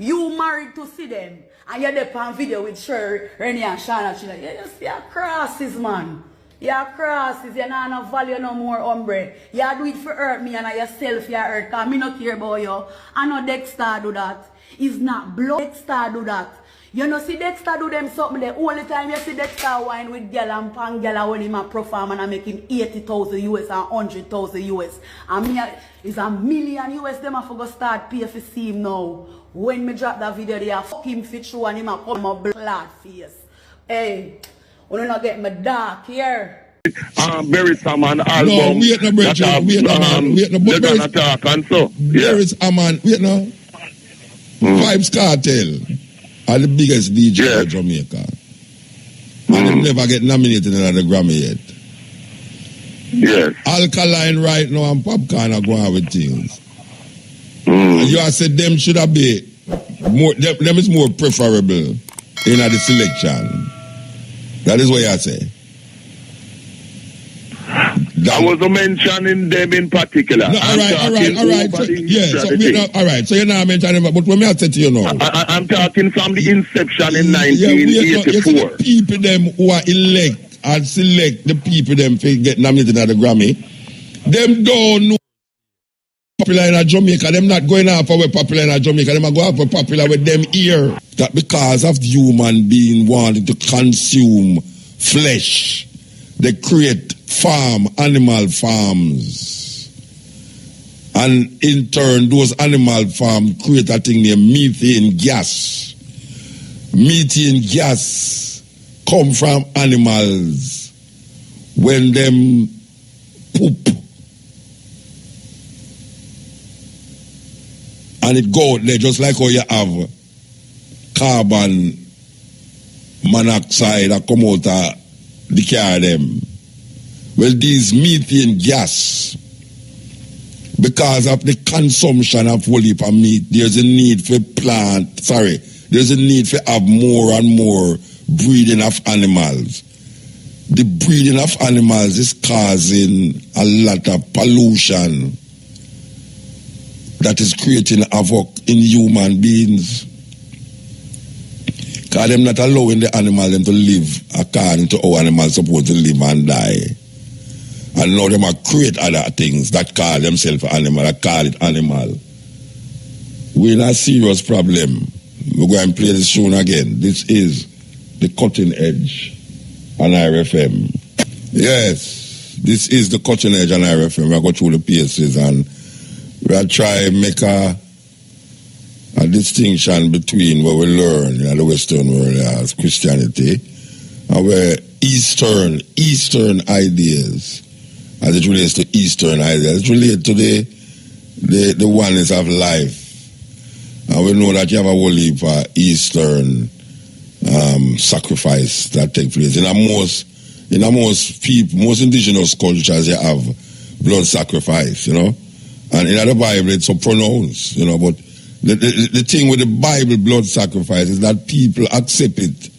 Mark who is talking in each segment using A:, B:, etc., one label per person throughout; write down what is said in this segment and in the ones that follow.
A: You married to see them. And you're there on video with Sher, Rennie and Shana. She's like, yeah, you see your crosses, man. Your crosses, you don't have value no more, hombre. You do it for hurt me and yourself you hurt. Because me not care about you. I know Dexta do that. It's not blood. Dexta do that. You know see Dexta do them something the only time you see Dexta wine with girl and pan girl when him a perform and I make him 80,000 US and 100,000 US. And me is $1 million US them I forgot start pay for see him now. When me drop that video they fuck him fit through and him a come a blood face. Hey, when you not get me dark here.
B: Bury some an album.
C: No, wait no bridge, wait no man, wait no but
B: they're gonna talk and so.
C: There is a man, wait no. Vybz Kartel are the biggest DJ in Jamaica. And they never get nominated in the Grammy yet.
B: Yes.
C: Alkaline right now and Popcorn are going with things. You have said them should have been more, them is more preferable in the selection. That is what you say.
B: I wasn't mentioning them in particular.
C: No, all right. So, yeah, so all right. So you're not mentioning them, but when I say to you now,
B: I'm talking from the inception in 1984.
C: Yeah, the people them who are elect and select the people them to get nominated at the Grammy, them don't know popular in Jamaica. Them not going out for popular in Jamaica. Them are going out for popular with them here. That because of the human being wanting to consume flesh, they create animal farms. And in turn, those animal farms create a thing named methane gas. Methane gas come from animals when them poop. And it go out there just like how you have carbon monoxide that come out of the car them. Well, these methane gas, because of the consumption of whole heap of meat, there's a need for there's a need for have more and more breeding of animals. The breeding of animals is causing a lot of pollution that is creating havoc in human beings. Because them not allowing the animal them to live according to how animals supposed to live and die. And now them are create other things that call themselves animal, that call it animal. We're in a serious problem. We're going to play this tune again. This is the Cutting Edge on IRFM. Yes, this is the Cutting Edge on IRFM. We'll go through the pieces and we'll try to make a distinction between what we learn in the Western world as Christianity and where Eastern ideas, as it relates to Eastern ideas, it relates to the oneness of life. And we know that you have a whole heap of Eastern sacrifice that take place. In most indigenous cultures, you have blood sacrifice, you know. And in the Bible, it's so pronounced, you know. But the thing with the Bible blood sacrifice is that people accept it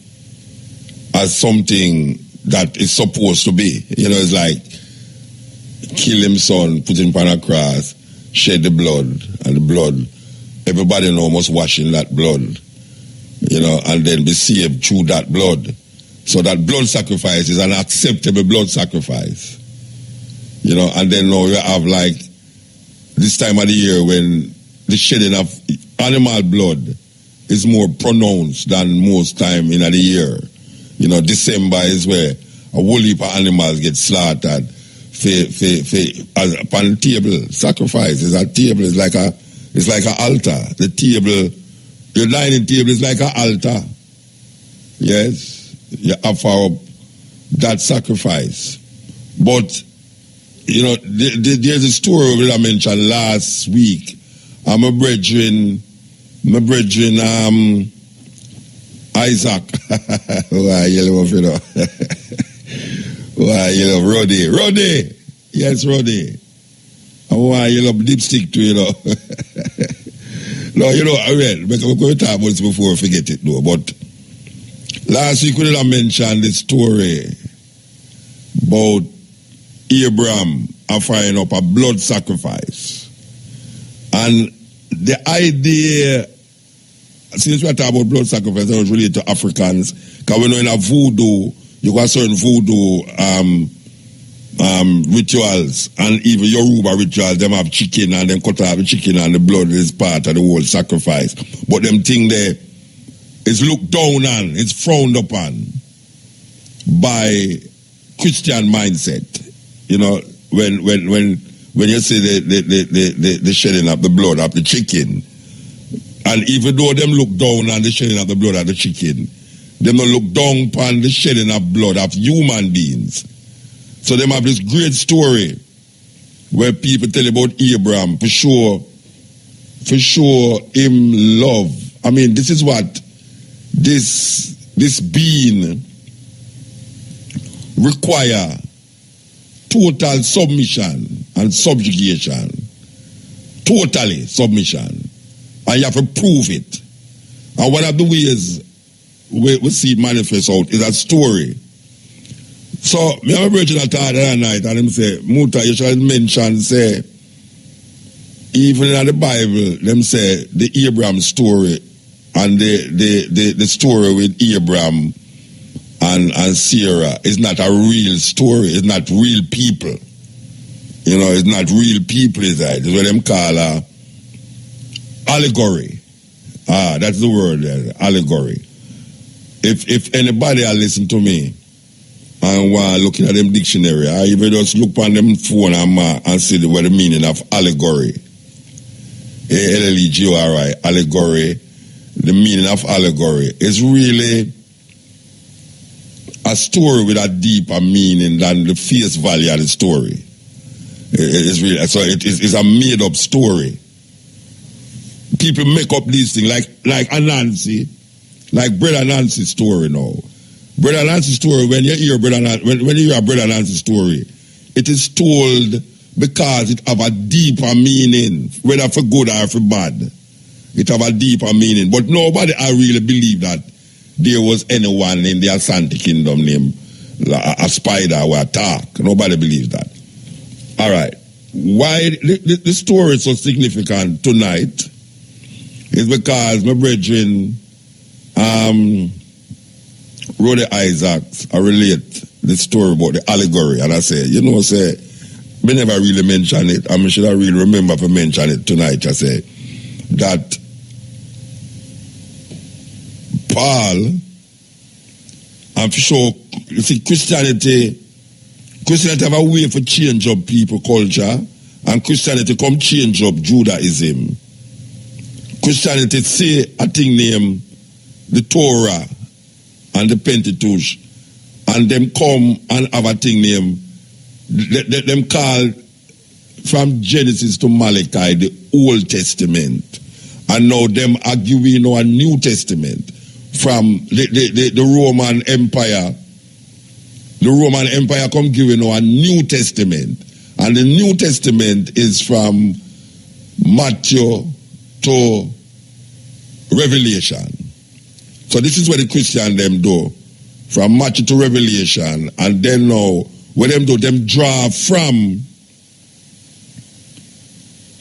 C: as something that is supposed to be. You know, it's like kill him son, put him on a cross, shed the blood, and the blood, everybody know must wash in that blood, you know, and then be saved through that blood. So that blood sacrifice is an acceptable blood sacrifice, you know. And then now you have like this time of the year when the shedding of animal blood is more pronounced than most time in the year. You know, December is where a whole heap of animals get slaughtered upon the table. Sacrifice is a table, it's like an altar. The table, your dining table is like an altar. Yes, you offer up that sacrifice. But, you know, there's a story that I mentioned last week. My brethren, Isaac. Why you love you know? Why you love Roddy? Yes, Roddy. And why you love dipstick too, you know? No, you know, well, because we're going to talk about this before I forget it though. But last week we did mention the story about Abraham offering up a blood sacrifice. And the idea since we talk about blood sacrifice, I was related to Africans. Because we know in a voodoo, you got certain voodoo rituals, and even Yoruba rituals, them have chicken and then cut out the chicken and the blood is part of the whole sacrifice. But them thing there is looked down on, it's frowned upon by Christian mindset. You know, when you see the shedding of the blood of the chicken, and even though them look down on the shedding of the blood of the chicken, them don't look down upon the shedding of blood of human beings. So them have this great story where people tell about Abraham, for sure him love. I mean, this is what this being require: total submission and subjugation. Totally submission. And you have to prove it. And one of the ways we see it manifest out is a story. So, me have a virgin at the other night, and him say, Muta, you should mention, say, even in the Bible, them say the Abraham story and the story with Abraham and Sarah is not a real story. It's not real people. You know, it's not real people, is that? It's what them call allegory. That's the word there, allegory. If anybody will listen to me and while looking at them dictionary, I even just look on them phone and see what the meaning of allegory. A-L-L-E-G-O-R-I, allegory. The meaning of allegory is really a story with a deeper meaning than the face value of the story. It's really, so it's a made-up story. People make up these things like Anansi, like Brother Nancy's story now. Brother Nancy's story, when you hear when you hear Brother Nancy's story, it is told because it have a deeper meaning, whether for good or for bad. It have a deeper meaning. But nobody I really believe that there was anyone in the Asante Kingdom named a spider or a talk. Nobody believes that. All right. Why the story is so significant tonight is because my brethren, Roddy Isaacs, I relate the story about the allegory, and I say, we never really mention it, and we should have really remember to mention it tonight. I say that Paul, and for sure, you see, Christianity have a way for change up people culture, and Christianity come change up Judaism. Christianity say a thing named the Torah and the Pentateuch, and them come and have a thing named, them call from Genesis to Malachi the Old Testament, and now them arguing a New Testament from the Roman Empire. The Roman Empire come giving a New Testament, and the New Testament is from Matthew to Revelation. So this is what the Christian them do, from Matthew to Revelation, and then now what them do, them draw from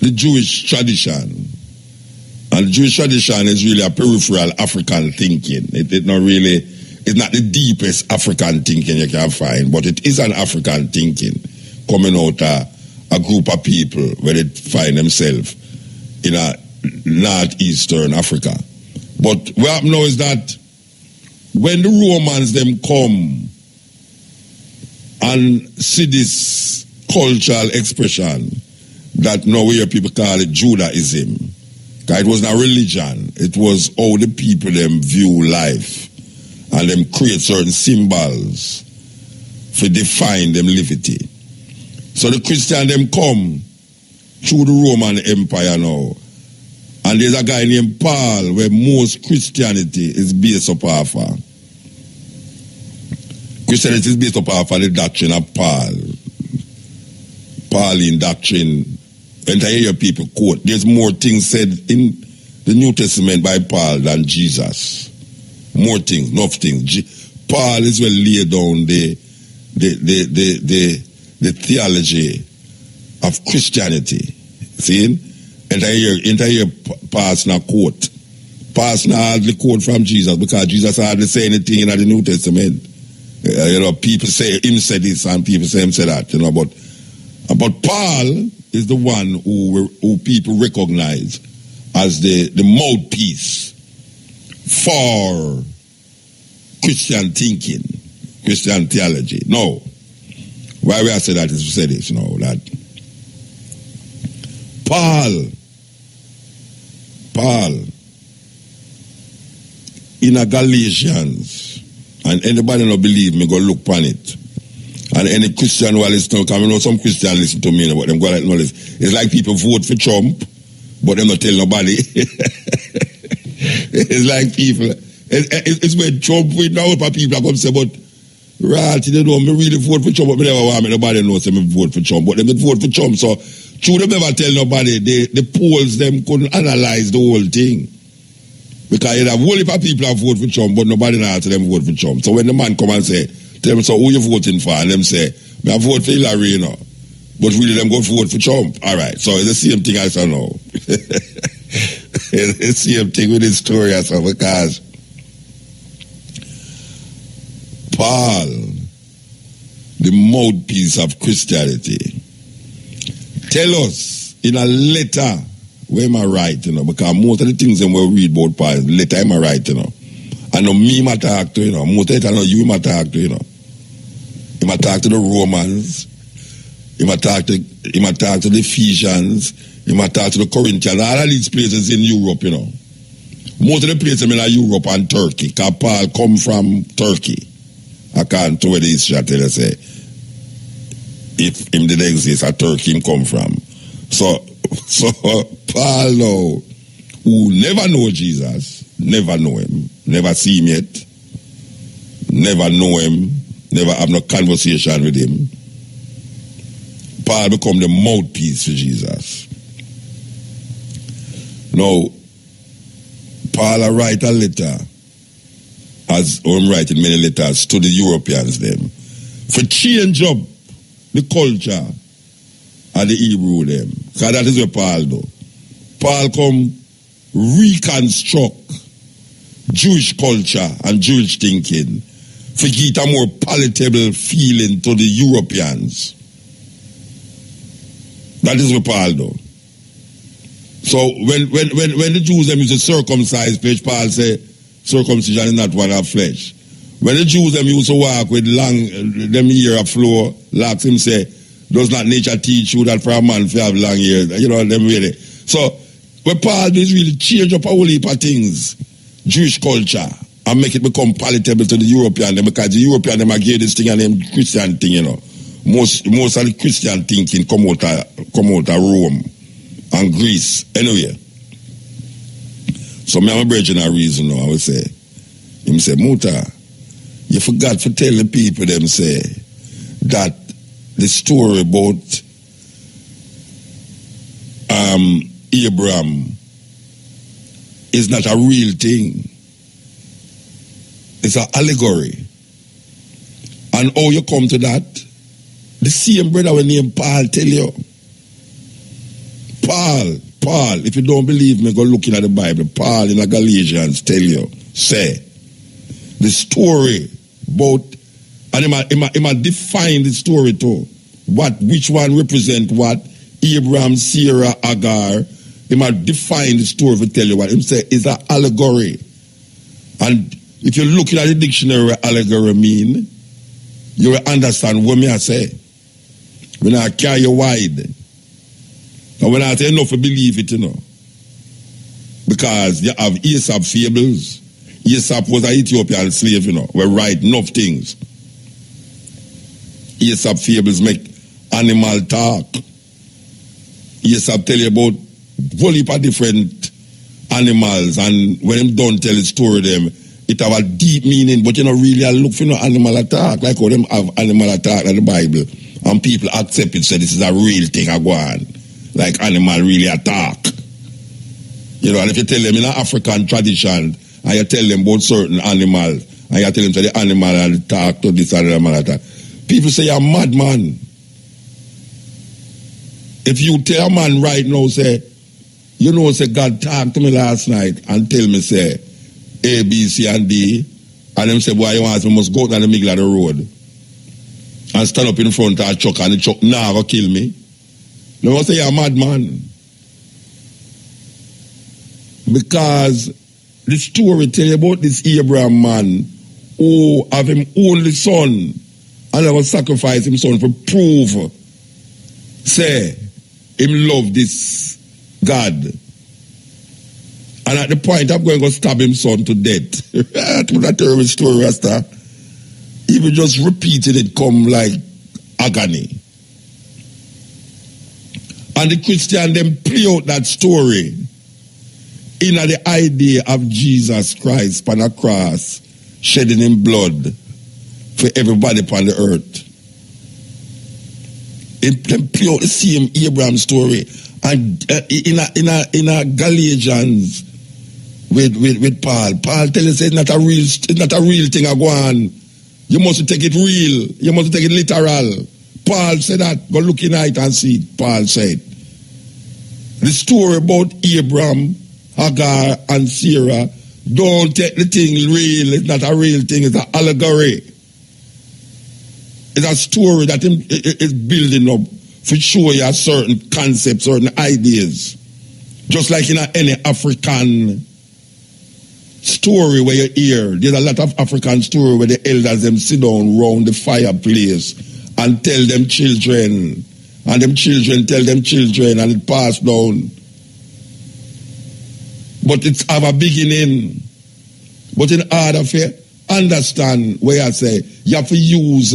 C: the Jewish tradition. And the Jewish tradition is really a peripheral African thinking. It's not the deepest African thinking you can find, but it is an African thinking coming out of a group of people where they find themselves in a northeastern Africa. But what happens now is that when the Romans them come and see this cultural expression that now we hear people call it Judaism, because it wasn't a religion, it was how the people them view life and them create certain symbols to define them liberty. So the Christian them come through the Roman Empire now, and there's a guy named Paul where most Christianity is based upon. Christianity is based upon the doctrine of Paul. Pauline doctrine. And I hear people quote, there's more things said in the New Testament by Paul than Jesus. More things, enough things. Paul is well laid down the theology of Christianity. See? And I hear Paul's now quote passing hardly quote from Jesus because Jesus hardly say anything in the New Testament. People say him said this and people say him said that, but Paul is the one who people recognize as the mouthpiece for Christian thinking, Christian theology. No. Why we I say that is to say this, that Paul in a Galatians, and anybody not believe me, go look upon it. And any Christian who listen to, because some Christian listen to me, but them go like, no, it's like people vote for Trump, but them not tell nobody. It's like people, it's when Trump win now, people are going to say, but right, they don't really vote for Trump, but never want nobody knows them vote for Trump, but them vote for Trump, so true them never tell nobody, the polls them couldn't analyze the whole thing. Because you have a whole heap of people have voted for Trump, but nobody knows them vote for Trump. So when the man come and say, tell them, so who you voting for? And them say, I vote for Hillary, but really them go vote for Trump. All right, so it's the same thing as I know. It's the same thing with this story as well, because Paul, the mouthpiece of Christianity, tell us in a letter where am I right, because most of the things that we read about Paul, letter am I right, and no me ma talk to, most of it I know you ma talk to, He ma talk to the Romans, he ma talk to the Ephesians, he ma talk to the Corinthians, all of these places in Europe, Most of the places in Europe and Turkey, because Paul come from Turkey. I can't tell where the history tell us say, if him did exist, a Turkey him come from. So Paul now, who never know Jesus, never know him, never see him yet, never know him, never have no conversation with him, Paul become the mouthpiece for Jesus. Now, Paul write a letter, as I'm writing many letters to the Europeans them, for change up the culture of the Hebrew them. Because that is what Paul do. Paul come reconstruct Jewish culture and Jewish thinking to give a more palatable feeling to the Europeans. That is what Paul do. So when the Jews them used to circumcise flesh, Paul say circumcision is not one of flesh. When the Jews them used to walk with long them ear of floor, locks him say, does not nature teach you that for a man to have long hair? Them really. So what Paul do is really change up a whole heap of things, Jewish culture, and make it become palatable to the European them, because the European them give this thing and them Christian thing, Most of the Christian thinking come out of Rome and Greece. Anyway. So me have a bridge in a reason now, I would say. Him say, Muta, you forgot to tell the people them say that the story about Abraham is not a real thing. It's an allegory. And how you come to that? The same brother when named Paul tell you. Paul, if you don't believe me, go looking at the Bible. Paul in the Galatians tell you, say, the story about, and he might define the story too. Which one represent what? Abraham, Sarah, Agar. He might define the story to tell you what. He say it's an allegory. And if you're looking at the dictionary what allegory mean, you will understand what me I say. When I carry you wide. And when I say enough to believe it, because you have Aesop fables. Aesop was an Ethiopian slave, we write enough things. Aesop fables make animal talk. Aesop tell you about a whole heap of different animals, and when them don't tell the story them, it have a deep meaning, but you don't really look for no animal attack, like how them have animal attack in the Bible, and people accept it, say this is a real thing, I go on. Like animal really attack. And if you tell them in an African tradition, and you tell them about certain animals, and you tell them to the animal and attack to this and animal attack, people say you're a madman. If you tell a man right now, say, You know, say God talked to me last night and tell me, say, A, B, C, and D. And them say, boy, you want me must go down the middle of the road and stand up in front of a truck and the truck never kill me. They must say, you're a madman. Because the story tell you about this Abraham man who have him only son and never sacrifice him son for prove, say, him love this God. And at the point I'm going to stab him son to death. That was a terrible story, Rasta. He will just repeated it come like agony. And the Christian them play out that story in the idea of Jesus Christ on a cross shedding him blood for everybody upon the earth. Them play out the same Abraham story. And in a Galatians with Paul. Paul tells us it's not a real thing I go on. You must take it real. You must take it literal. Paul said that. Go look in it and see it. Paul said. The story about Abraham, Hagar, and Sarah, don't take the thing real. It's not a real thing. It's an allegory. It's a story that is building up for show you certain concepts, certain ideas. Just like in any African story where you hear, there's a lot of African story where the elders them sit down round the fireplace and tell them children, and them children tell them children, and it pass down. But it's have a beginning. But in order to understand where I say, you have to use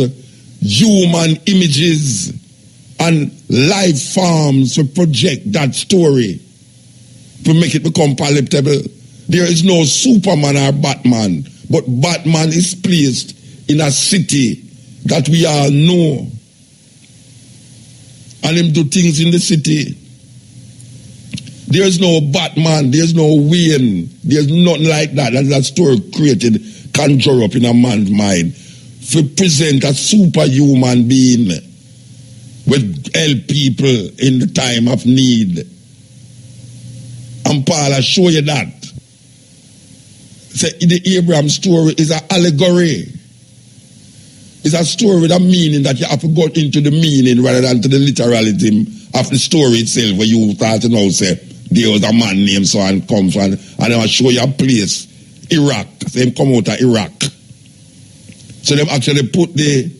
C: human images and life forms to project that story to make it become palatable. There is no Superman or Batman, but Batman is placed in a city that we all know. And him do things in the city. There's no Batman, there's no Wayne, there's nothing like that. That's a story created, conjure up in a man's mind. To present a superhuman being with help people in the time of need. And Paul, I show you that. Say, the Abraham story is an allegory. It's a story with a meaning that you have to go into the meaning rather than to the literalism of the story itself, where you start to know, say, there was a man named so and comes from, and I will show you a place, Iraq. So him come out of Iraq. So they actually put the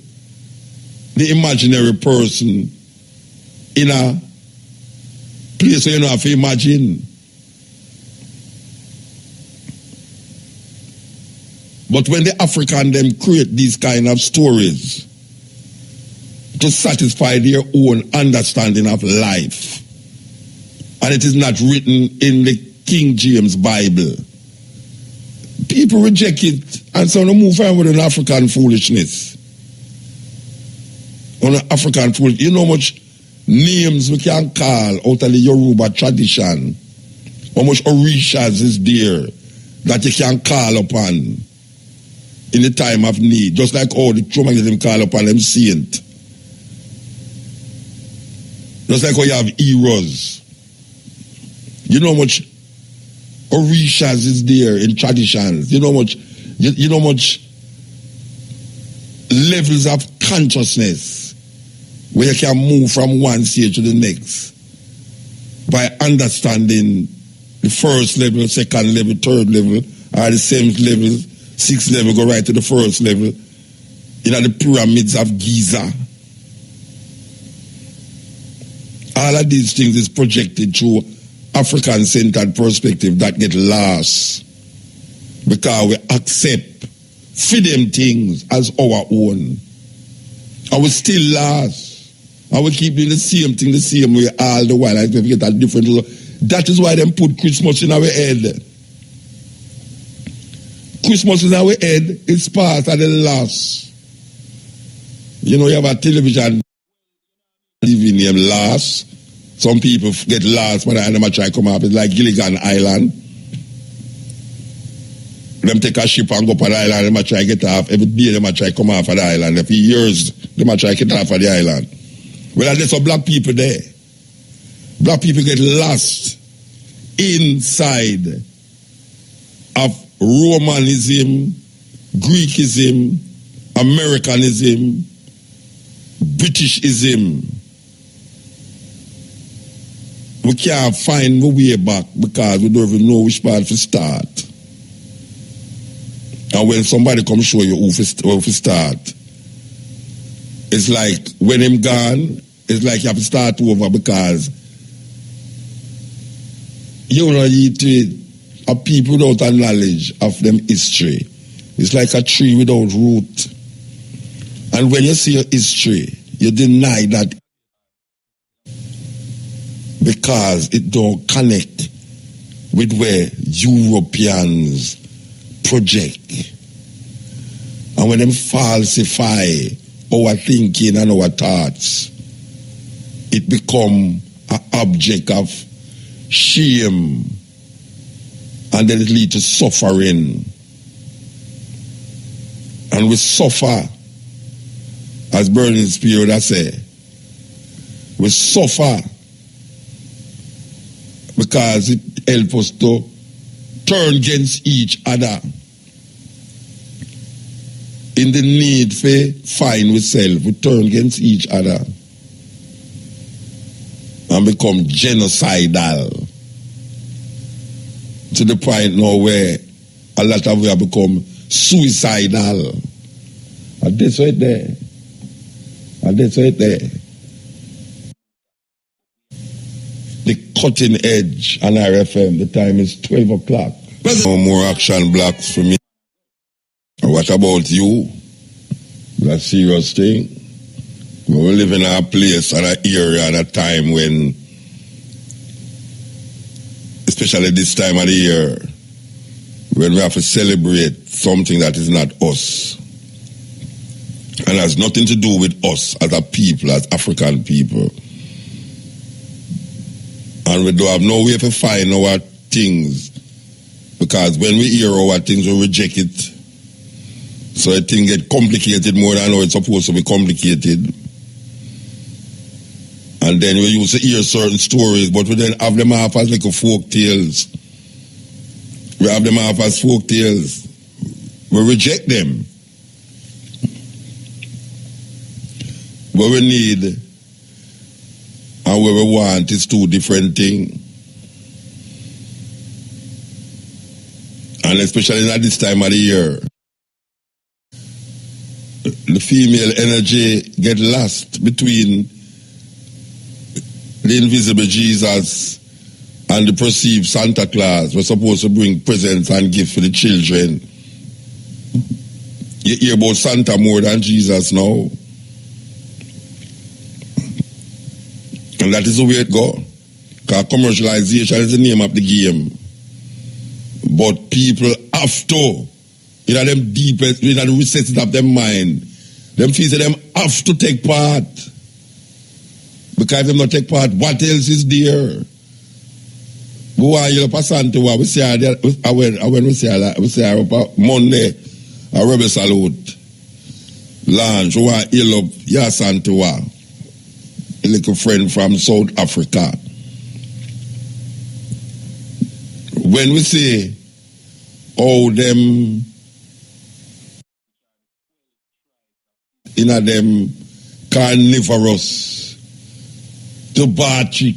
C: imaginary person in a place where you don't have to imagine. But when the African them create these kind of stories to satisfy their own understanding of life, and it is not written in the King James Bible, people reject it and so they move on with an African foolishness. On an African foolishness. You know how much names we can call out of the Yoruba tradition, how much orishas is there that you can call upon in the time of need, just like all the Tromagism call upon them saint. Just like how you have heroes. You know how much orishas is there in traditions. You know how much levels of consciousness where you can move from one stage to the next by understanding the first level, second level, third level, or the seventh level, sixth level, go right to the first level, the pyramids of Giza. All of these things is projected through African-centered perspective that get lost because we accept for them things as our own. And we still lost. And we keep doing the same thing the same way all the while. I get a different. That is why them put Christmas in our head. Christmas in our head is part of the loss. You know, you have a television living name loss. Some people get lost when they try to come up. It's like Gilligan Island. Them take a ship and go up on the island, they try to get off. Every day they try to come off of the island. Every years they try to get off of the island. Well, there's some black people there. Black people get lost inside of Romanism, Greekism, Americanism, Britishism. We can't find the way back because we don't even know which part to start. And when somebody come show you who to start, it's like when him gone, it's like you have to start over because you know a people without a knowledge of them history. It's like a tree without root. And when you see your history, you deny that because it don't connect with where Europeans project. And when them falsify our thinking and our thoughts, it become an object of shame, and then it leads to suffering. And we suffer, as Burning Spirit I say, we suffer because it helps us to turn against each other in the need for find ourselves. We turn against each other and become genocidal to the point now where a lot of we have become suicidal. And that's right there. And that's right there. The cutting edge on RFM, the time is 12 o'clock. No more action blocks for me. And what about you? That's a serious thing. We live in a place and an area and a time when, especially this time of the year, when we have to celebrate something that is not us. And has nothing to do with us as a people, as African people. And we don't have no way to find our things. Because when we hear our things, we reject it. So a thing get complicated more than how it's supposed to be complicated. And then we used to hear certain stories, but we then have them off as like a folk tales. We have them off as folk tales. We reject them. What we need and what we want is two different things. And especially at this time of the year, the female energy get lost between the invisible Jesus and the perceived Santa Claus. We're supposed to bring presents and gifts for the children. You hear about Santa more than Jesus now. And that is the way it goes. Because commercialization is the name of the game. But people have to, in them deepest, in the recesses of their mind, them feel that them have to take part. Because if them not take part, what else is there? Boy, you pass on to what we say when we say Monday, a rebel salute. Launch, we heal up, yes, and to a little friend from South Africa. When we say, oh, them, in a them carnivorous, tobacco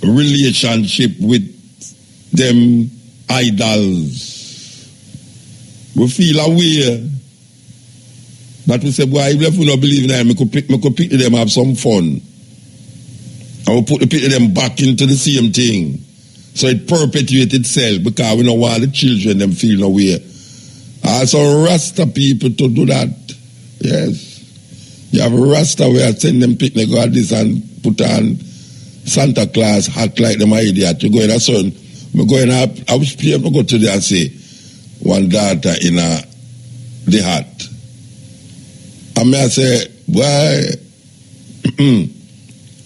C: relationship with them idols, we feel aware that we say, boy, if we don't believe in them, we could pick them, have some fun. And we put the pick them back into the same thing. So it perpetuates itself because we don't want the children them feel no way. Also Rasta people to do that. Yes. You have a Rasta where I send them picnic go at this and put on Santa Claus hat like them idiot. You go in a son. I go in I wish people go to there and say one daughter in the hat. And I say, why?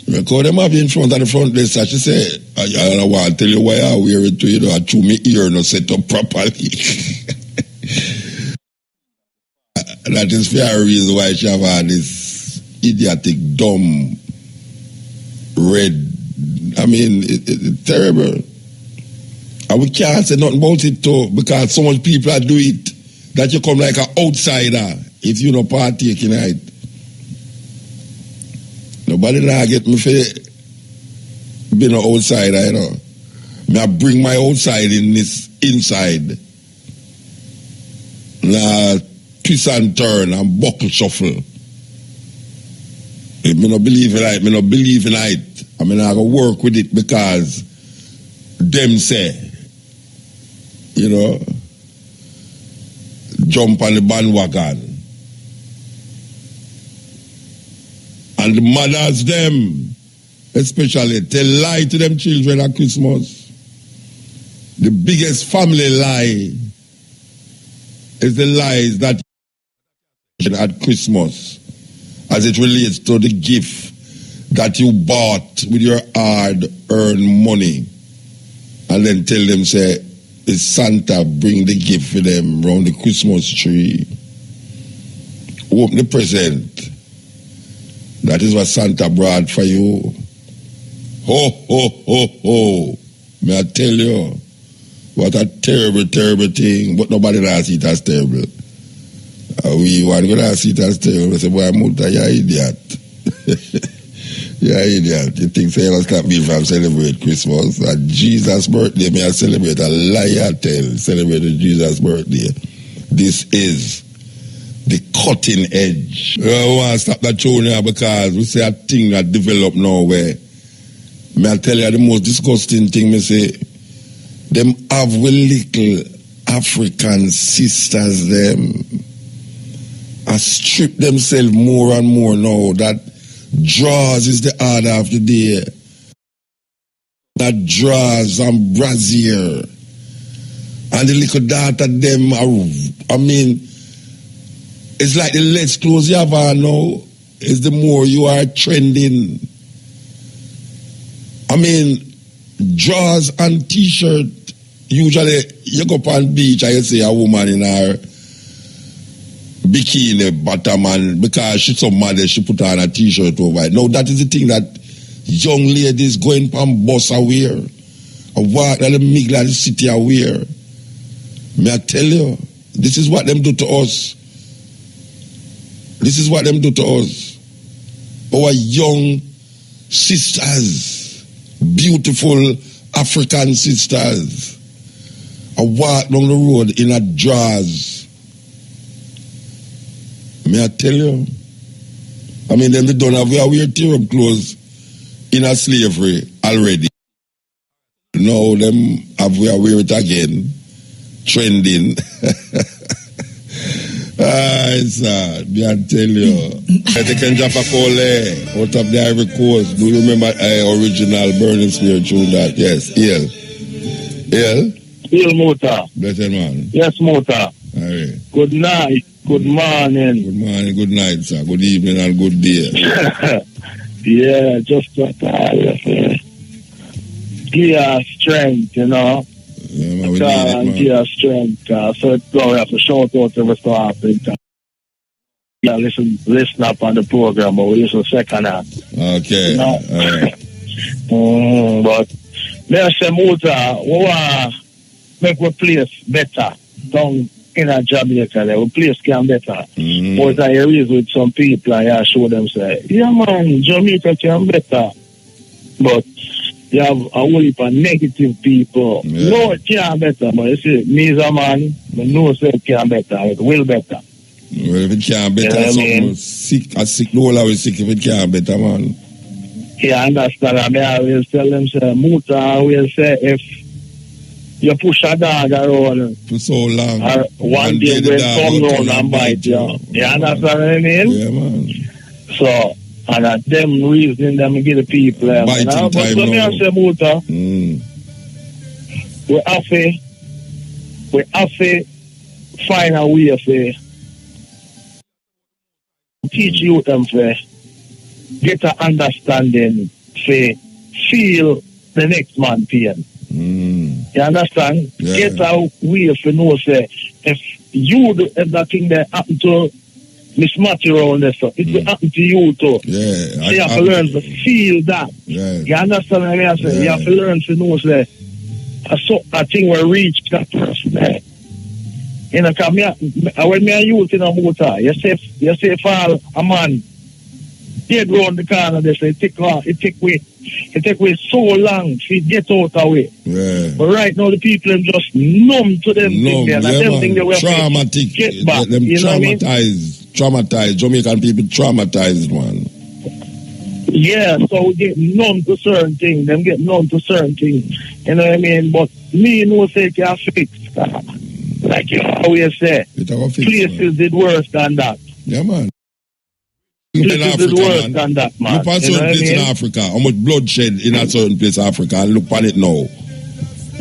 C: Because them have in front of the front desk, she say, I don't want to tell you why I wear it to you, know, I chew me ear not set up properly. That is fair reason why she have had this idiotic, dumb, red I mean, it's terrible. And we can't say nothing about it too, because so much people do it that you come like an outsider if you don't partake in it. Nobody now get me for being an outsider, you know. Me I bring my outside in this inside. Now twist and turn and buckle shuffle. If me not believe in it, me not believe in it. I mean I go work with it because them say, you know, jump on the bandwagon. And the mothers them, especially, tell lie to them children at Christmas. The biggest family lie is the lies that at Christmas as it relates to the gift that you bought with your hard-earned money. And then tell them, say, it's Santa bring the gift for them around the Christmas tree. Open the present. That is what Santa brought for you. Ho, ho, ho, ho. May I tell you, what a terrible, terrible thing. But nobody does see it as terrible. We want to see it as terrible. I say, boy, Muta, you're an idiot. You're an idiot. You think sailors can't be from celebrate Christmas? At Jesus' birthday, may I celebrate? A liar tell, celebrate Jesus' birthday. This is the cutting edge. I want to stop that tune here because we say a thing that develop now where, may I tell you the most disgusting thing, me say, them have we little African sisters, them, I strip themselves more and more now that draws is the order of the day. That draws and brazier. And the little daughter them are, I mean, it's like the less clothes you have on now, is the more you are trending. I mean, drawers and t-shirt, usually you go up on beach and you see a woman in her bikini bottom and because she's so mad she put on a t-shirt over it. Now that is the thing that young ladies going from bus aware, or walk at the middle of the city aware. May I tell you, this is what them do to us. This is what them do to us. Our young sisters, beautiful African sisters, I walk down the road in a drawers. May I tell you? I mean, them they don't have wear tear-up clothes in a slavery already. Now them have wear it again, trending. It's me I tell you. They can drop a call out of the Ivory Coast. Do you remember original Burning Snare tune that? Yes, El
D: Muta.
C: Better man.
D: Yes, Muta.
C: All right.
D: Good night. Good morning.
C: Good morning, good night, sir. Good evening and good day.
D: Yeah, just to give us strength, you know.
C: Yeah, man, we need it, man.
D: Give us strength. So we have to shout out every so often. Yeah, listen up on the program, but we listen second half.
C: Okay.
D: You know?
C: All right.
D: But may I say, Muta, we want to make our place better. Down in a Jamaica, our place can better. But I reason with some people and I show them say, yeah man, Jamaica can better. But you have a whole heap of negative people.
C: Yeah.
D: No, it can better, but you see, me as a man, I know it can better, it will better.
C: Well, if it can't better,
D: Yeah,
C: something
D: man.
C: sick, a sick, no one is sick if it can't better, man.
D: Yeah, I understand. I mean, I will tell them, say, Muta, I will say, if you push a dog around
C: For so long.
D: or one day
C: the
D: will
C: dog
D: come
C: will
D: round
C: come
D: and bite you. You understand what I mean?
C: Yeah, man.
D: So, and at them reasoning them give the people.
C: Biting
D: But
C: time
D: so me
C: now.
D: I say, Muta, we have to find a way to teach you them to get an understanding, to feel the next man pain. You understand?
C: Yeah.
D: Get a way to know, say, if you do everything that happen to Miss Matthew around there, so it will happen to you too.
C: Yeah.
D: So you have to learn to feel that.
C: Yeah.
D: You understand what I say?
C: Yeah.
D: You have to learn to know that a thing will reach that person there. You know, cause when me a youth in a motor, you say fall a man dead round the corner, they say it take way so long to get out of way.
C: Yeah.
D: But right now the people are just numb to them things there. Them things they were
C: traumatic.
D: Get back.
C: Them
D: You know what I mean?
C: Traumatized. Jamaican people traumatized, man.
D: Yeah, so we get numb to certain things. Them get numb to certain things. You know what I mean? But me no say it can fix. Like you always say, places did worse than that.
C: Yeah, man.
D: Places did worse than that, man.
C: Look at certain place in Africa, how much bloodshed in a certain place in Africa, and look at it now.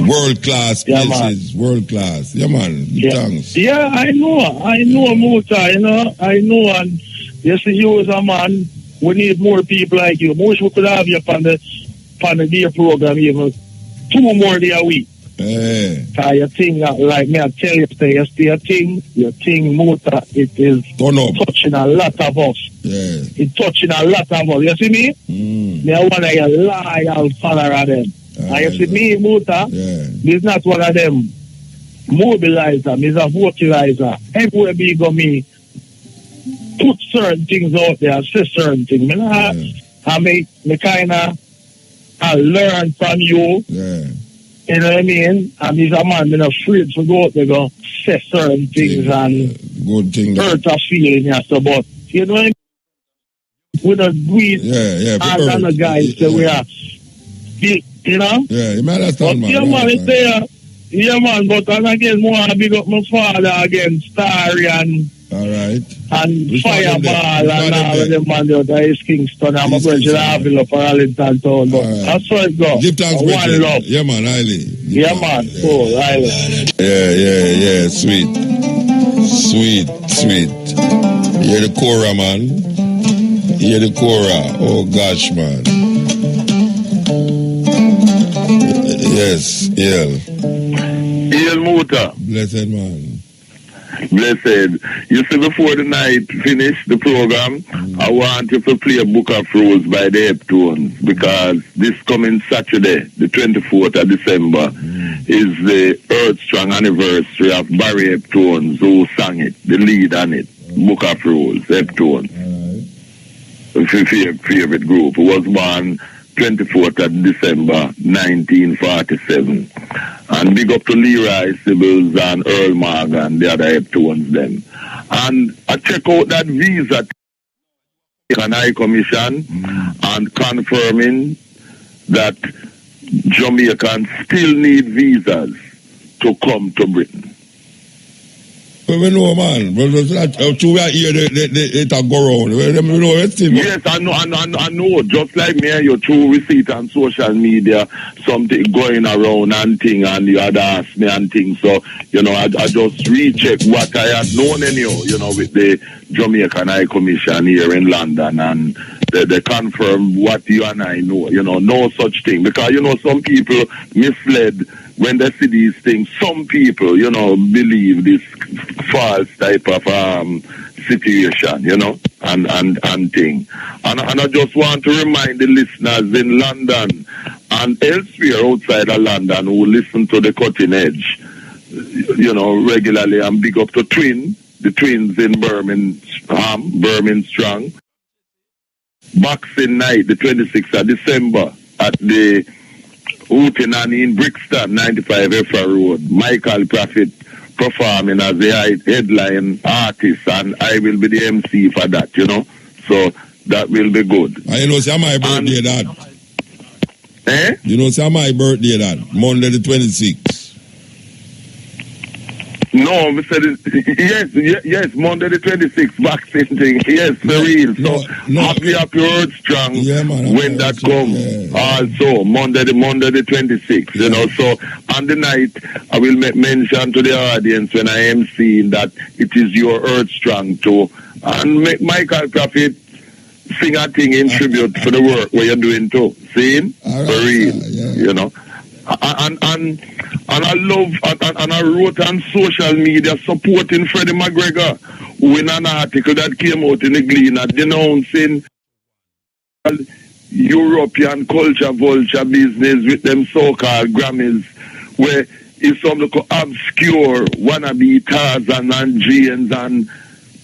C: World class places, world class. Yeah, man. Thanks.
D: Yeah, I know, Muta, you know, I know, and you see, you as a man, we need more people like you. Most we could have you on the day program, even 2 more days a week.
C: Yeah.
D: Your thing, like me, I tell you, your thing, Muta, it is touching a lot of us.
C: Yeah.
D: It's touching a lot of us. You see me? Me, I want to be a loyal follower of them. And you see me, Muta, he's not one of them mobilizer, he's a vocalizer. Everywhere me go, me put certain things out there, say certain things. I kind of learn from you.
C: Yeah.
D: You know what I mean? And he's a man, I'm afraid to go out there, go say certain things and
C: good thing
D: hurt a feeling, yeah. So, but, you know what I mean? We don't do it and the guys that we are, you know?
C: Yeah, you might understand, man.
D: Yeah, man, it's there. Yeah, man, but then again, more I big up my father again, Starry and Fireball and all of them, man, there is Kingston. I'm a brother Avila for Arlington Town, but that's how it goes.
C: Give thanks,
D: one love.
C: Yeah, man, highly.
D: Yeah, man, cool, highly.
C: Yeah, sweet. Hear the Cora, man. Hear the Cora. Oh, gosh, man. Yes,
B: Ian Muta.
C: Blessed, man.
B: Blessed. You see, before the night finish the program, I want you to play a Book of Rose by the Heptones, because this coming Saturday, the 24th of December, is the Earth Strong anniversary of Barry Heptones, who sang it, the lead on it, Book of Rose, Heptones. Favorite group, who was born 24th of December 1947. And big up to Leroy Sibbles and Earl Morgan, the other Heptones them. And I check out that visa and High Commission and confirming that Jamaicans still need visas to come to Britain.
C: We know, man. Two we are here, they go around. We know everything.
B: Yes, I know. Just like me and your true receipt on social media, something going around and thing, and you had asked me and things. So, you know, I just recheck what I had known anyhow, you know, with the Jamaican High Commission here in London, and they confirm what you and I know, you know, no such thing. Because, you know, some people misled when they see these things. Some people, you know, believe this false type of situation, you know, and thing. And I just want to remind the listeners in London and elsewhere outside of London who listen to the Cutting Edge, you know, regularly, and big up to the twins in Birmingham Strong. Boxing night, the 26th of December, at the Hootenanny in Brixton, 95 Effa Road. Michael Prophet performing as the headline artist, and I will be the MC for that, you know. So that will be good.
C: And you know, say my birthday, that.
B: Eh?
C: You know, say my birthday, that. Monday the 26th.
B: No, yes, Monday the 26th, vaccine thing. Yes, for real. So happy Earth Strong when that comes. Also, Monday the 26th, you know. So on the night, I will make mention to the audience when I am seeing that it is your Earth Strong too. And make Michael Prophet sing a thing in tribute for the work what you're doing too. See? For real, you know. And And I love, and I wrote on social media supporting Freddie McGregor, who in an article that came out in the Gleaner denouncing European culture vulture business with them so-called Grammys, where it's some look obscure wannabe Tarzan and Janes and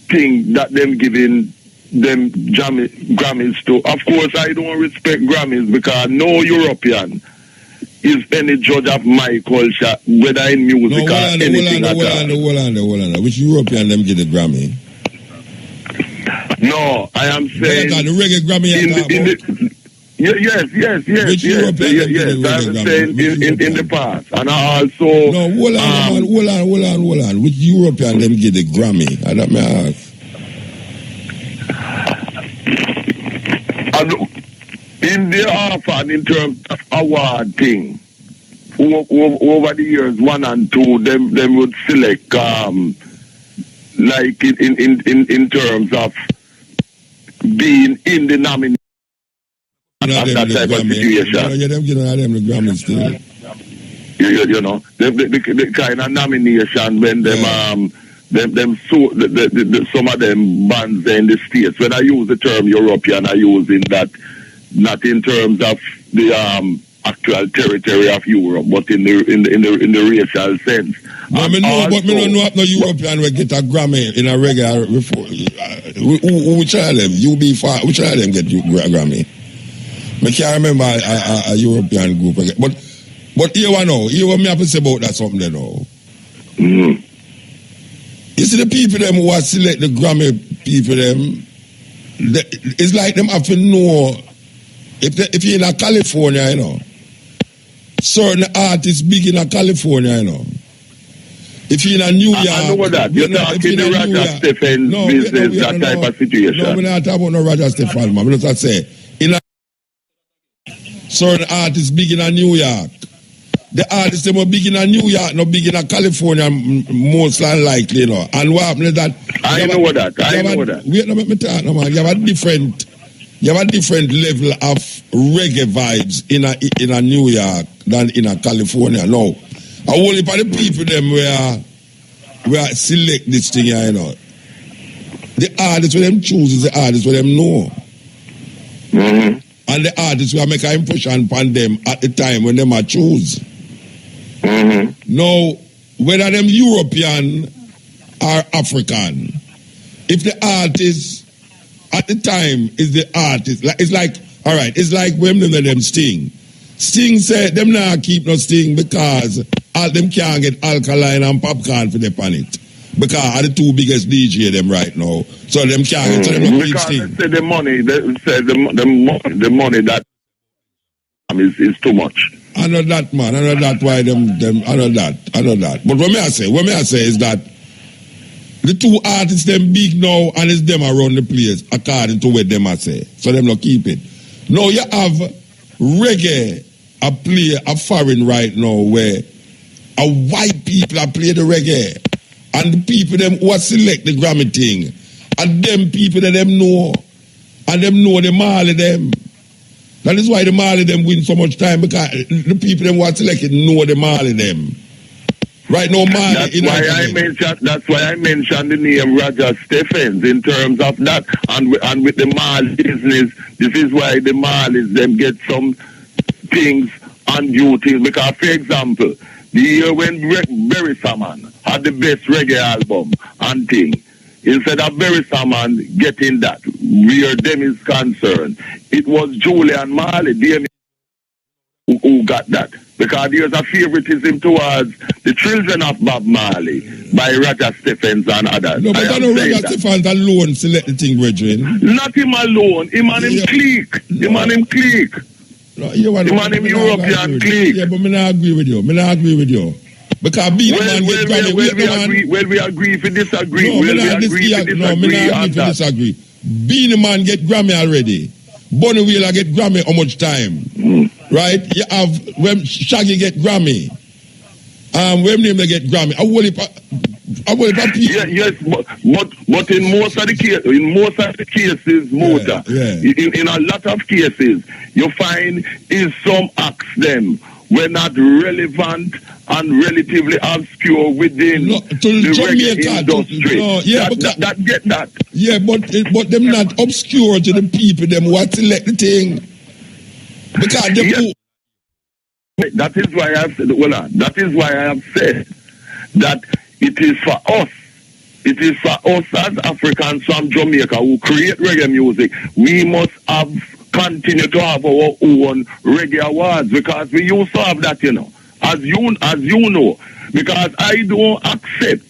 B: things that them giving them Grammys to. Of course, I don't respect Grammys because no European is any judge of my culture, whether in music or anything at all.
C: Hold on. Which European them get the Grammy?
B: No, I am saying
C: the reggae Grammy.
B: Yes.
C: Which European
B: yes. I'm saying in the past, and I also.
C: No, hold on. Which European them get the Grammy? I don't know.
B: In the often in terms of award thing, over the years 1 and 2, them would select like in terms of being in the nomination. That type of situation.
C: Yeah, them the Grammy still.
B: You know, the kind of nomination when them some of them bands in the States. When I use the term European, I use in that not in terms of the actual territory of Europe, but in the racial sense.
C: No, me know no European will get a Grammy in a reggae before. Which of them? Which of them get Grammy? I can't remember a European group. But here what me have to say about that something there now.
B: Mm-hmm.
C: You see the people them who are select the Grammy people them, it's like them have to know if you're in California, you know, certain artists big in California, you know. If you're in New York,
B: I know that. You're talking the Roger Stephen business, that type of situation.
C: No, we're not talking about no Roger Stephen, man. We just say in certain artists big in New York. The artists them are big in New York, not big in California, most likely, you know. And what happened is that
B: I know that.
C: Wait, no, let me talk, no, man. You have a different level of reggae vibes in a New York than in a California. No, I only for the people them where select this thing, you know. The artists where them choose is the artists where them know.
B: Mm-hmm.
C: And the artists will make an impression upon them at the time when them are choose.
B: Mm-hmm.
C: Now, whether them European or African, if the artist at the time is the artist, it's like, all right, it's like when them Sting. Sting said them not keep no Sting because all them can't get alkaline and popcorn for the planet. Because are the two biggest DJ them right now. So them can't get, so them not keep Sting.
B: Because the money, the money that is too much.
C: I know that, man. I know that why them I know that. But what I say is that the two artists them big now and it's them around the place according to what them I say. So them not keep it. Now you have reggae a foreign right now where a white people are play the reggae. And the people them who select the Grammy thing. And them people that them know. And them know the Marley them. That is why the Marley them win so much time, because the people them who are selected know the Marley them. Right now, Marley.
B: That's why I mentioned the name Roger Stephens in terms of that, and with the Marley business. This is why the Marleys them get some things on duty. Because, for example, the year when Barry Salmon had the best reggae album and thing. Instead of Barry Salmon getting that, where them is concerned, it was Julian Marley, who got that. Because there's a favoritism towards the children of Bob Marley by Roger Stephens and others.
C: No, but I know Roger Stephens alone select the thing, brethren.
B: Not him alone, him and him clique. Him and him clique.
C: No,
B: him and him European clique.
C: Yeah, but I not agree with you. Because
B: we agree if we disagree.
C: Disagree. Being a man get Grammy already. Bonnie Wheeler get Grammy how much time? Right? You have when Shaggy get Grammy. When name they get Grammy. I will people.
B: Yes, but in most of the cases, Muta, in a lot of cases, you find is some acts them were not relevant and relatively obscure within the reggae industry. That get that.
C: Yeah, but them not obscure to the people, them what select the thing. Because
B: that is why I have said, that is why I have said that it is for us. It is for us as Africans from Jamaica who create reggae music. We must continue to have our own reggae awards, because we used to have that, as you know. Because I don't accept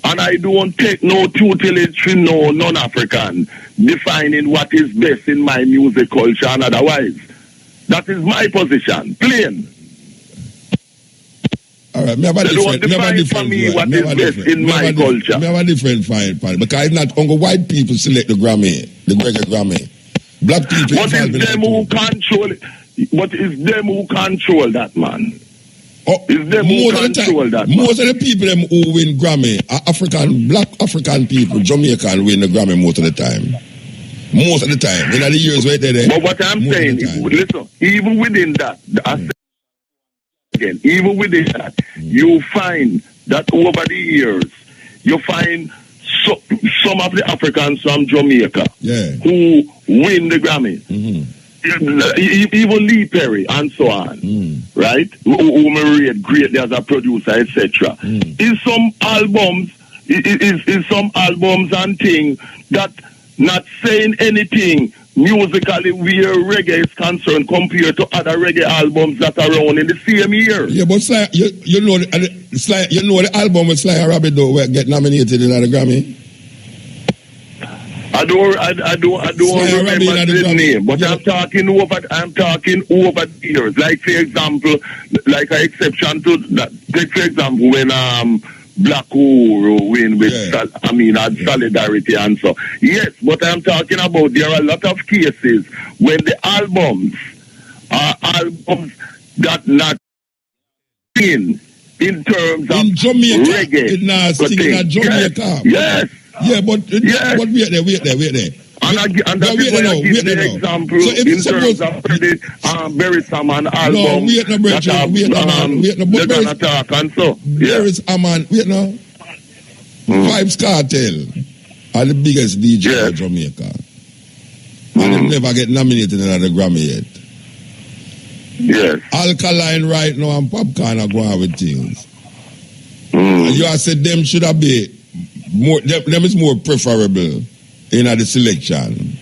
B: and I don't take no tutelage from no non-African defining what is best in my music culture and otherwise. That is my position, plain.
C: All right, me have a different
B: in my culture.
C: Me have a different fine point, because it's not only white people select the Grammy, the reggae Grammy. Black people.
B: What is them who control it? What is them who control that, man? Is them who control that?
C: Most of the people them who win Grammy are black African people. Jamaican win the Grammy most of the time. Most of the time. In the years right there.
B: But what I'm saying, listen, even within that, even within that, you find that over the years, you find some of the Africans from Jamaica who win the Grammy. Even Lee Perry and so on, right? Who married greatly as a producer, etc. Is some albums and things that not saying anything musically where reggae is concerned compared to other reggae albums that are around in the same year.
C: Yeah, but Sly, you know the album with Sly and Rabbit though get nominated in the Grammy.
B: I don't remember the name, but I'm talking over the years. Like for example, like an exception to that. Take for example when Black Uhuru win with had Solidarity and so. Yes, but I'm talking about there are a lot of cases when the albums are albums that not in terms of
C: Jamaica,
B: reggae.
C: In Jamaica.
B: Yes.
C: Yeah, but wait there.
B: And that is why I give the example in terms of the Berry Saman album that attack and so.
C: Berry Saman, Vybz Kartel are the biggest DJ in Jamaica. And they never get nominated in the Grammy yet.
B: Yes.
C: Alkaline right now and Popcorn are going with things. You have said them should have been more, them is more preferable in the selection.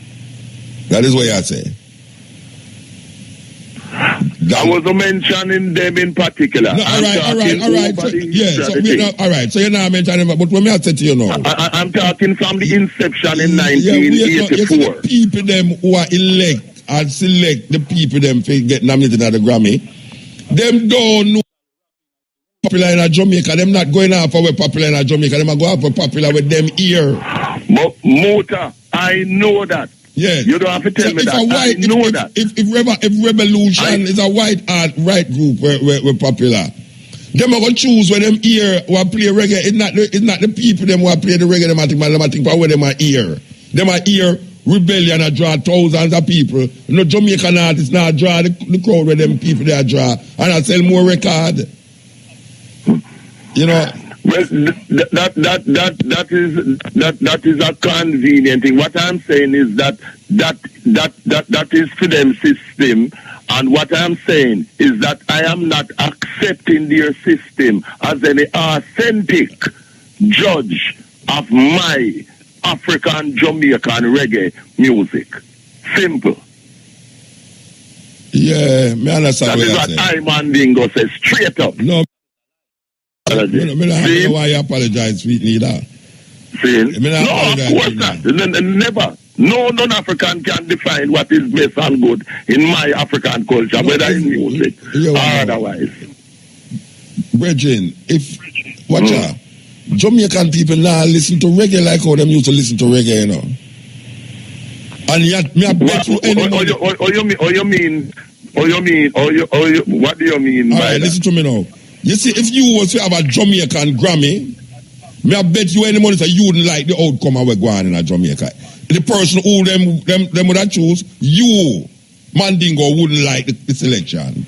C: That is what I say.
B: I was mentioning them in particular.
C: No, all right. So you're not mentioning them, but when I said to you now,
B: I'm talking from the inception in 1984.
C: The people them who are elect and select the people them to get nominated at the Grammy, them don't know popular in Jamaica. Them not going out for popular in Jamaica. Them are going out for popular with them here.
B: Muta, I know that.
C: Yes.
B: You don't have to tell me that. I know that.
C: If Revolution is a white right group we're popular, them are going to choose when them here who play reggae. It's not the people them who play the reggae. Them I think where them are here. Them are here. Rebellion I draw thousands of people. No Jamaican artists now draw the crowd where them people they draw, and I sell more record. You know.
B: Well, that is a convenient thing. What I'm saying is that is for them system, and what I'm saying is that I am not accepting their system as any authentic judge of my African Jamaican reggae music. Simple.
C: Yeah, me understand.
B: That is what I Mandingo says straight up.
C: No. I don't know why you apologize, sweet neither.
B: No, of course not. Never. No non-African can define what is best and good in my African culture, whether in music or otherwise.
C: Brethren, watch out. Jamaican people now listen to reggae like how them used to listen to reggae, you know. And yet, me I bet you anybody.
B: What do you mean by that?
C: Listen to me now. You see, if you was to have a Jamaican Grammy, me I bet you any money say you wouldn't like the outcome of going on in Jamaica. The person who them would have choose, you, Mandingo, wouldn't like the selection.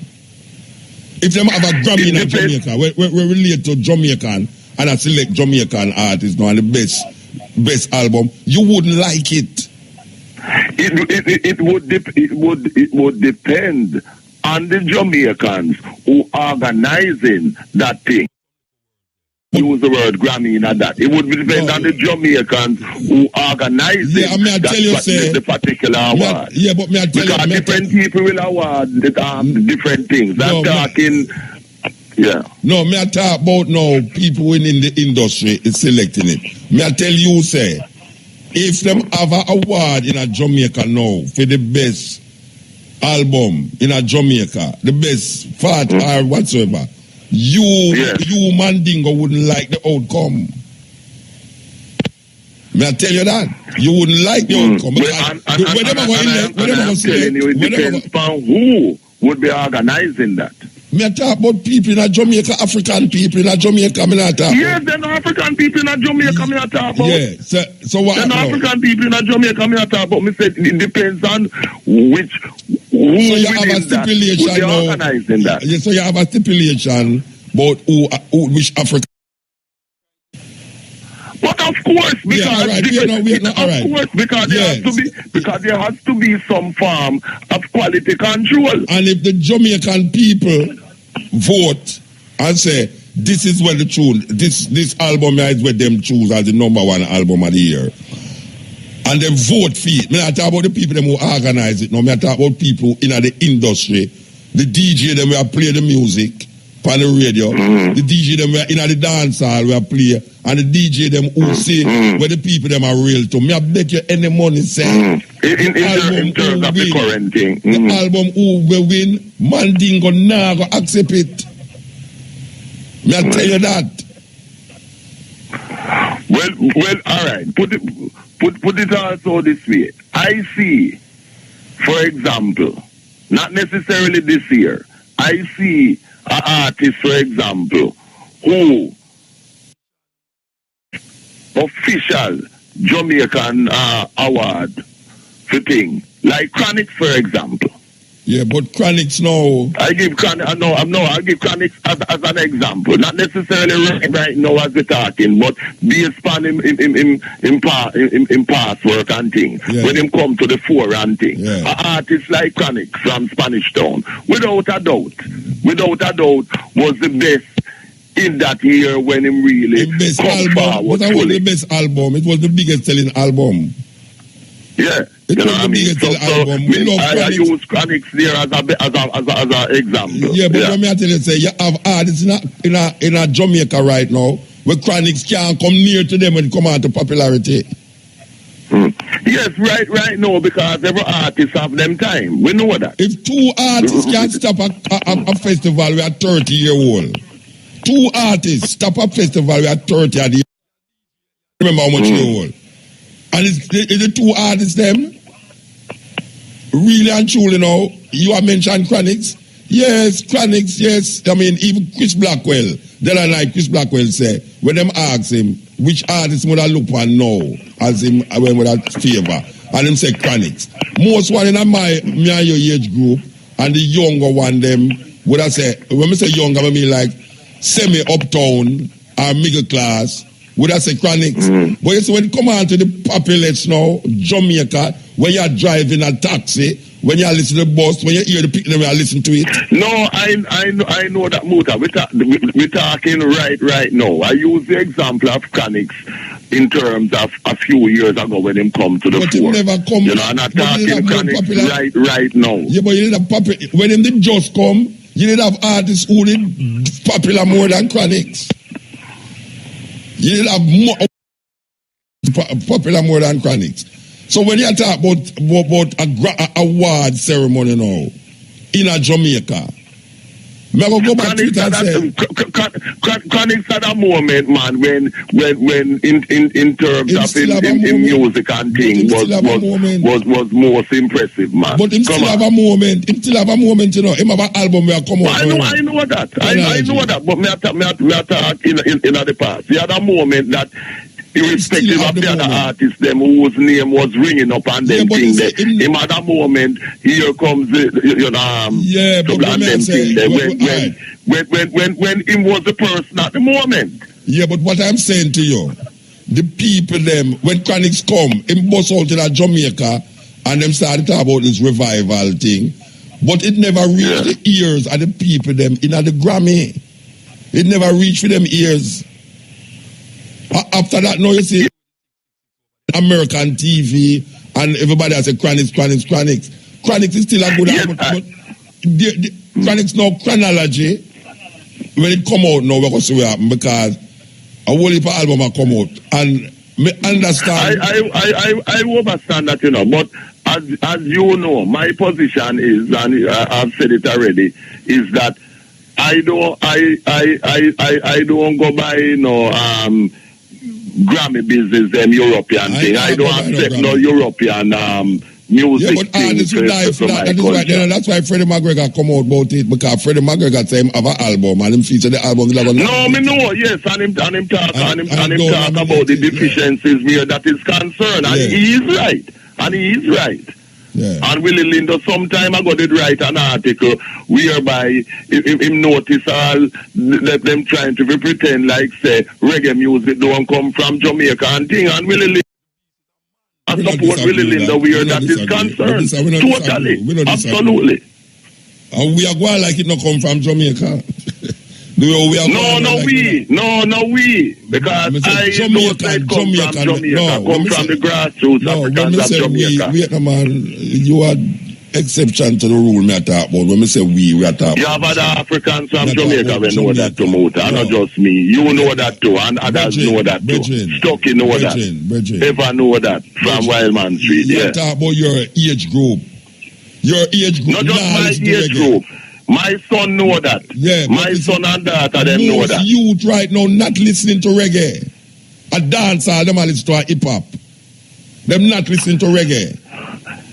C: If them have a Grammy in Jamaica, we relate to Jamaican and I select Jamaican artists now and the best album, you wouldn't like it.
B: It would depend on the Jamaicans who organizing that thing. Use the word Grammy in that. It would depend on the Jamaicans who organize the particular award.
C: But me I tell
B: because
C: you,
B: different people will award different things. I'm talking.
C: No, me I talk about now people in the industry is selecting it. Me I tell you, say, if them have an award in a Jamaica now for the best album in a Jamaica, the best part or whatsoever, you Mandingo wouldn't like the outcome. May I tell you that? You wouldn't like the outcome.
B: It depends upon who would be organizing that.
C: Me I talk about people in a Jamaica, African people in a Jamaica, me not talk about.
B: Yes, then African people in a Jamaica, me not talk about.
C: Yeah, so what?
B: Then African people in a Jamaica, me not talk about. Me said it depends on who
C: so you have a stipulation now.
B: Organizing that.
C: Yeah, so you have a stipulation about which African.
B: But of course, because there has to be some form of quality control.
C: And if the Jamaican people vote and say this is what the tune, this album is what them choose as the #1 album of the year, and they vote for it. Me not talk about the people them who organize it. No, me talk about people in the industry, the DJ them will play the music on the radio, the DJ them in the dance hall will play, and the DJ them who say where the people them are real to. Me I bet you any money say
B: in terms of the current thing.
C: The album who will win, Mandingo now go accept it. Me I tell you that.
B: Well, all right. Put it also this way. I see, for example, not necessarily this year. I see an artist, for example, who official Jamaican award for thing like Chronic, for example.
C: Yeah, but Chronics now.
B: I give Chronics as an example, not necessarily right now as we're talking, but based on in past work and things. Yeah. When him come to the fore and things, an artist like Chronics from Spanish Town, without a doubt, was the best in that year when him really come forward.
C: It was the best album. It was the biggest selling album.
B: Yeah.
C: It was the biggest album.
B: I use Chronics there as an example.
C: Yeah, but let me tell you, say you have artists in a Jamaica right now where Chronics can't come near to them when it come out to popularity.
B: Yes, right now, because every artist have them time. We know that.
C: If two artists can't stop a festival we are 30-year-old, two artists stop a festival we are 30 at the remember how much they old. And it's the two artists them. Really and truly now, you have mentioned Chronics. Yes, Chronics, yes. I mean, even Chris Blackwell, the other night Chris Blackwell said, when them ask him, which artist would I look for now as him when would I favor? And him say Chronics. Most one in my and your age group, and the younger one them, would I say, when I say younger, I mean like semi-uptown or middle class, would I say Chronics? But you see, when it come on to the populace now, Jamaica, when you're driving a taxi, when you listen to the bus, when you hear the people, you listen to it.
B: No, I know that, Muta. We're talking right now. I use the example of Chronics in terms of a few years ago when him come to the fore.
C: Never come.
B: You know, I'm not talking Chronics right now.
C: Yeah, but you need a popular. When him did just come, you need to have artists who did popular more than Chronics. You need to have more popular more than Chronics. So when you talk about a award ceremony now in a Jamaica, me go back to it and say
B: Chronics at a moment, man, when in terms of in music and things was most impressive, man.
C: But him still have a moment. Him still have a moment, you know. Him have an album where come out.
B: I know that. I know that. But me talk in the past. He had a moment that irrespective of the other artists, them whose name was ringing up and them thing there. Him at that moment, here comes the,
C: but
B: them thing there. When him was the person at the moment.
C: Yeah, but what I'm saying to you, the people them, when Chronics come, him bust out in Jamaica and them started to talk about this revival thing, but it never reached the ears of the people them in the Grammy. It never reached for them ears. After that, now you see American TV and everybody has a Chronics. Chronics is still a good album, but the Chronics now chronology, when it come out now, we're going to see what happen because a whole heap of album will come out. And me understand.
B: I understand that, but as you know, my position is, and I've said it already, is that I don't go by Grammy business, European thing. I don't accept no European music.
C: Yeah, but artists will die for that. That's why Freddie McGregor come out about it, because Freddie McGregor say him have an album and him feature the album.
B: No, me know, yes, and him talk about the deficiencies where that is concerned, and he is right. Yeah. And Willie Lindo some time ago did write an article whereby him notice all them trying to pretend like say reggae music don't come from Jamaica and thing, and Willie Lindo support Willie Lindo where that is concerned. Totally, absolutely.
C: And we are going like it not come from Jamaica. We
B: because I don't say come from Jamaica, come from the grassroots Africans of Jamaica.
C: Vietnam, you are exception to the rule me talk about. When we say we are talking.
B: You have other Africans from Jamaica we know that too, Muta, not just me. You know that too, and others know that too. Stucky know that. Ever know that from Wildman Street,
C: You talk about your age group. Your age group.
B: Not just my age group. My son know that.
C: Yeah,
B: my son and daughter them know that.
C: Youth right now not listening to reggae. A dancer, them are listening to hip hop. Them not listening to reggae.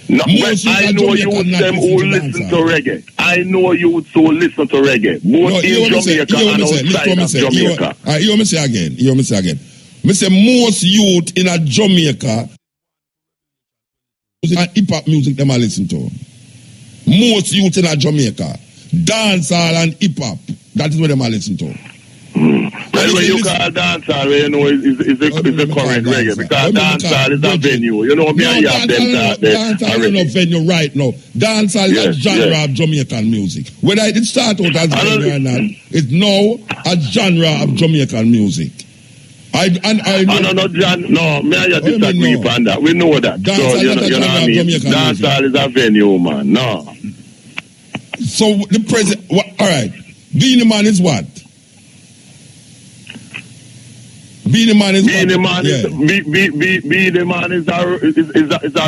B: No, I know youth them who listen to reggae. I know youth who listen to reggae. Both in Jamaica and outside of Jamaica.
C: You want me say again. Me say most youth in a Jamaica and hip hop music them are listen to. Most youth in a Jamaica. Dancehall and hip hop. That is what them are listening to.
B: Well, when you call dancehall, you know, is the current reggae. Because dancehall is a venue. You know, me and have them
C: dancehall is not venue right now. Dancehall is a genre of Jamaican music. Whether it start out as venue or not, it's now a genre of Jamaican music. I know.
B: Me and you disagree on that. We know that. So, you know what I mean? Dancehall is a venue, man. No.
C: So the president, all right. Beenie Man is what? Beenie Man is
B: Beenie Man is a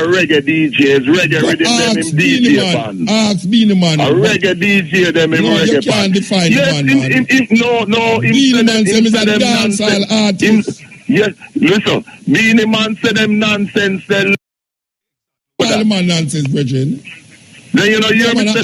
B: reggae DJ. It's reggae rhythm them in DJ band.
C: Ask Beenie Man.
B: A reggae DJ them in reggae band.
C: You can't define
B: the man. No.
C: Beenie Man said he's a dancehall artist.
B: Yes, listen. Beenie Man said them nonsense.
C: All man nonsense, brethren.
B: Then you know, you hear me say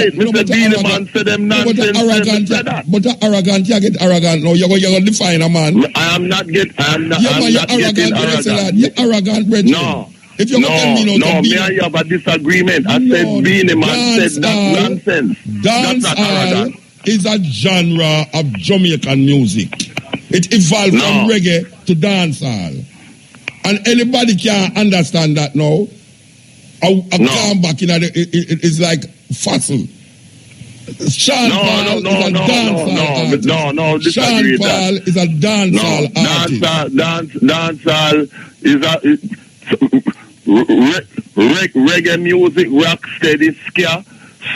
B: Mr. Beenie Man said them nonsense.
C: But arrogant, you get arrogant now. You're going to define a man.
B: I am not getting arrogant.
C: You're arrogant, brethren.
B: No.
C: If you're
B: me and you have a disagreement. I said Beenie Man said that nonsense.
C: Dancehall is a genre of Jamaican music. It evolved from reggae to dancehall. And anybody can understand that now. Come back in it's like fossil. Sean Paul is a dancehall artist. Sean Paul is a dancehall artist.
B: Dancehall is reggae music, rock steady, ska,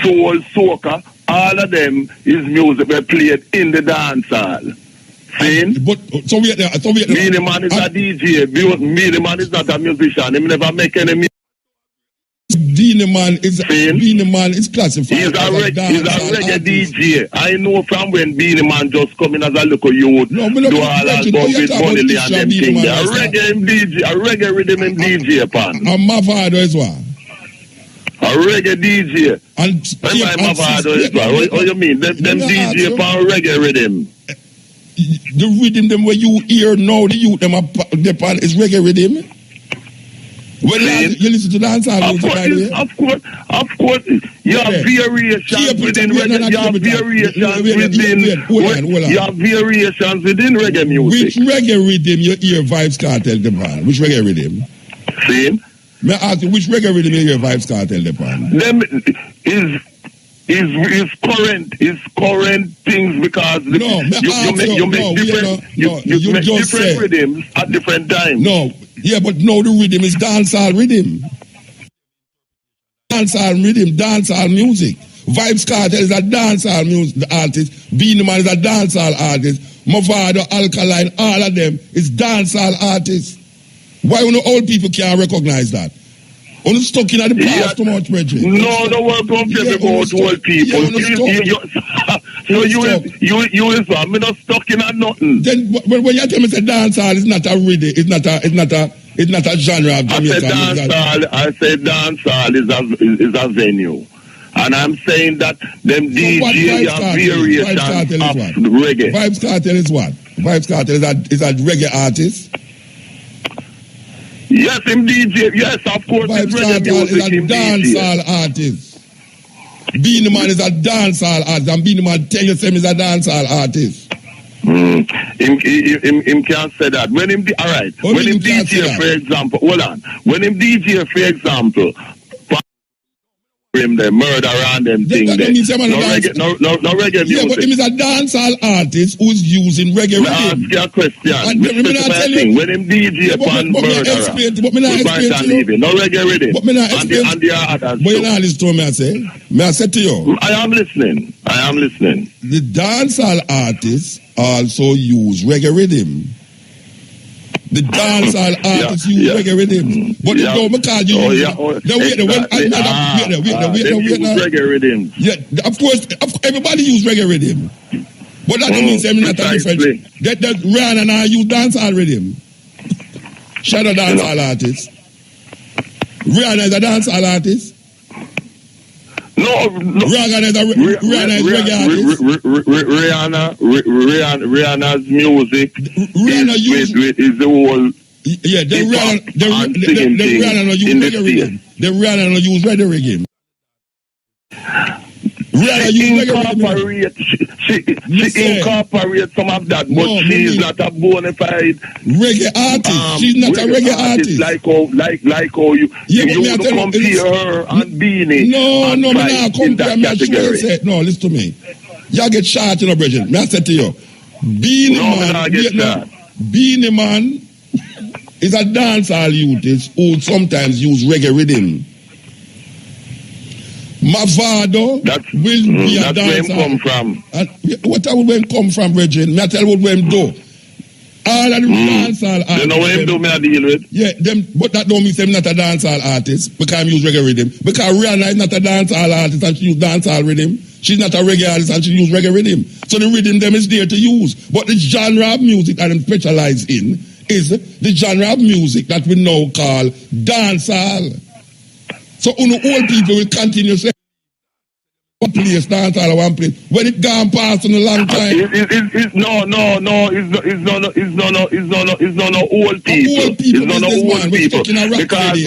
B: soul, soca. All of them is music we played in the dancehall. See?
C: But so
B: Beenie Man is a DJ. Beenie Man is not a musician. He never make any music.
C: Beenie Man is classified.
B: He's a reggae DJ. I know from when Beenie Man just come in as a little youth. Do all that about with money and them things. A reggae rhythm in DJ pan.
C: And Mavado as well.
B: A reggae DJ. And Mavado as well. What you mean? Them DJ pan reggae rhythm.
C: the rhythm them where you hear now, the youth them upon is reggae rhythm. When you listen to dancehall music, by the way.
B: Of course, you have variations within reggae. You have variations within reggae music.
C: Which reggae rhythm you hear Vybz Kartel depend? Which reggae rhythm?
B: Same.
C: May I ask you, which reggae rhythm you hear Vybz Kartel depend?
B: Them is current things because you make different rhythms at different times.
C: No, yeah, but no, the rhythm is dancehall rhythm. Dancehall music. Vybz Kartel is a dancehall music artist. Beenie Man is a dancehall artist. Mavado, Alkaline, all of them is dancehall artists. Why only old people can't recognize that? Only stuck in the past too much, Reggie.
B: No, the world don't care about old people. You is I'm not stuck in nothing.
C: Then when you tell me say dancehall is not a rhythm, it's not a genre of Jamaica.
B: I said dancehall is a venue. And I'm saying that them DJ have variations of reggae.
C: Vybz Kartel is what? Vybz Kartel is a reggae artist.
B: Yes, him DJ. Yes, of course.
C: Vybz Kartel is a dancehall artist. Beenie Man is a dancehall artist, and Beenie Man tell you him is a dancehall artist.
B: Him can't say that. When him all right. When him DJ, for example, hold on. When him DJ, for example, him the murder and them thing there. No reggae music.
C: Yeah, but him is a dancehall artist who's using reggae rhythm.
B: I ask you a question. When him DJ upon murderer,
C: but me not explain to you.
B: No reggae rhythm.
C: But me not explain.
B: And the others.
C: But you not listen to me, I say. May I say to you?
B: I am listening.
C: The dancehall artists also use reggae rhythm. The dancehall artists use reggae rhythm. But you don't because you use
B: reggae rhythm.
C: Yeah, of course, everybody use reggae rhythm. But that don't mean they're not a different. That Rihanna and I use dancehall rhythm. Shadow dancehall artist. Rihanna is a dancehall artist.
B: No.
C: Rihanna is reggae artist.
B: Rihanna's music is the whole.
C: Yeah, the Rihanna no use reggae rhythm. The Rihanna no use reggae rhythm.
B: She incorporates some of that, but she is not a bona fide
C: reggae artist. She's not a reggae artist.
B: Like how you compare her and Beanie.
C: No, me not compare me. No, listen to me. Y'all get shot, you know, Bridget. Me I said to you, Beanie Man is a dancehall youth who sometimes use reggae rhythm. Mavado will be a dancer.
B: That's where him come from.
C: What where him come from, Reggie? Me I tell what him do. All of the dancehall artists.
B: You know what him do, me I deal with?
C: Yeah, but that don't mean him not a dancehall artist because I use reggae rhythm. Because Rihanna is not a dancehall artist and she use dancehall rhythm. She's not a reggae artist and she use reggae rhythm. So the rhythm them is there to use. But the genre of music that I'm specialized in is the genre of music that we now call dancehall. So old people will continue saying one place, dancehall, one place. When it gone past in a long time.
B: It's no old people. It's not old people. Because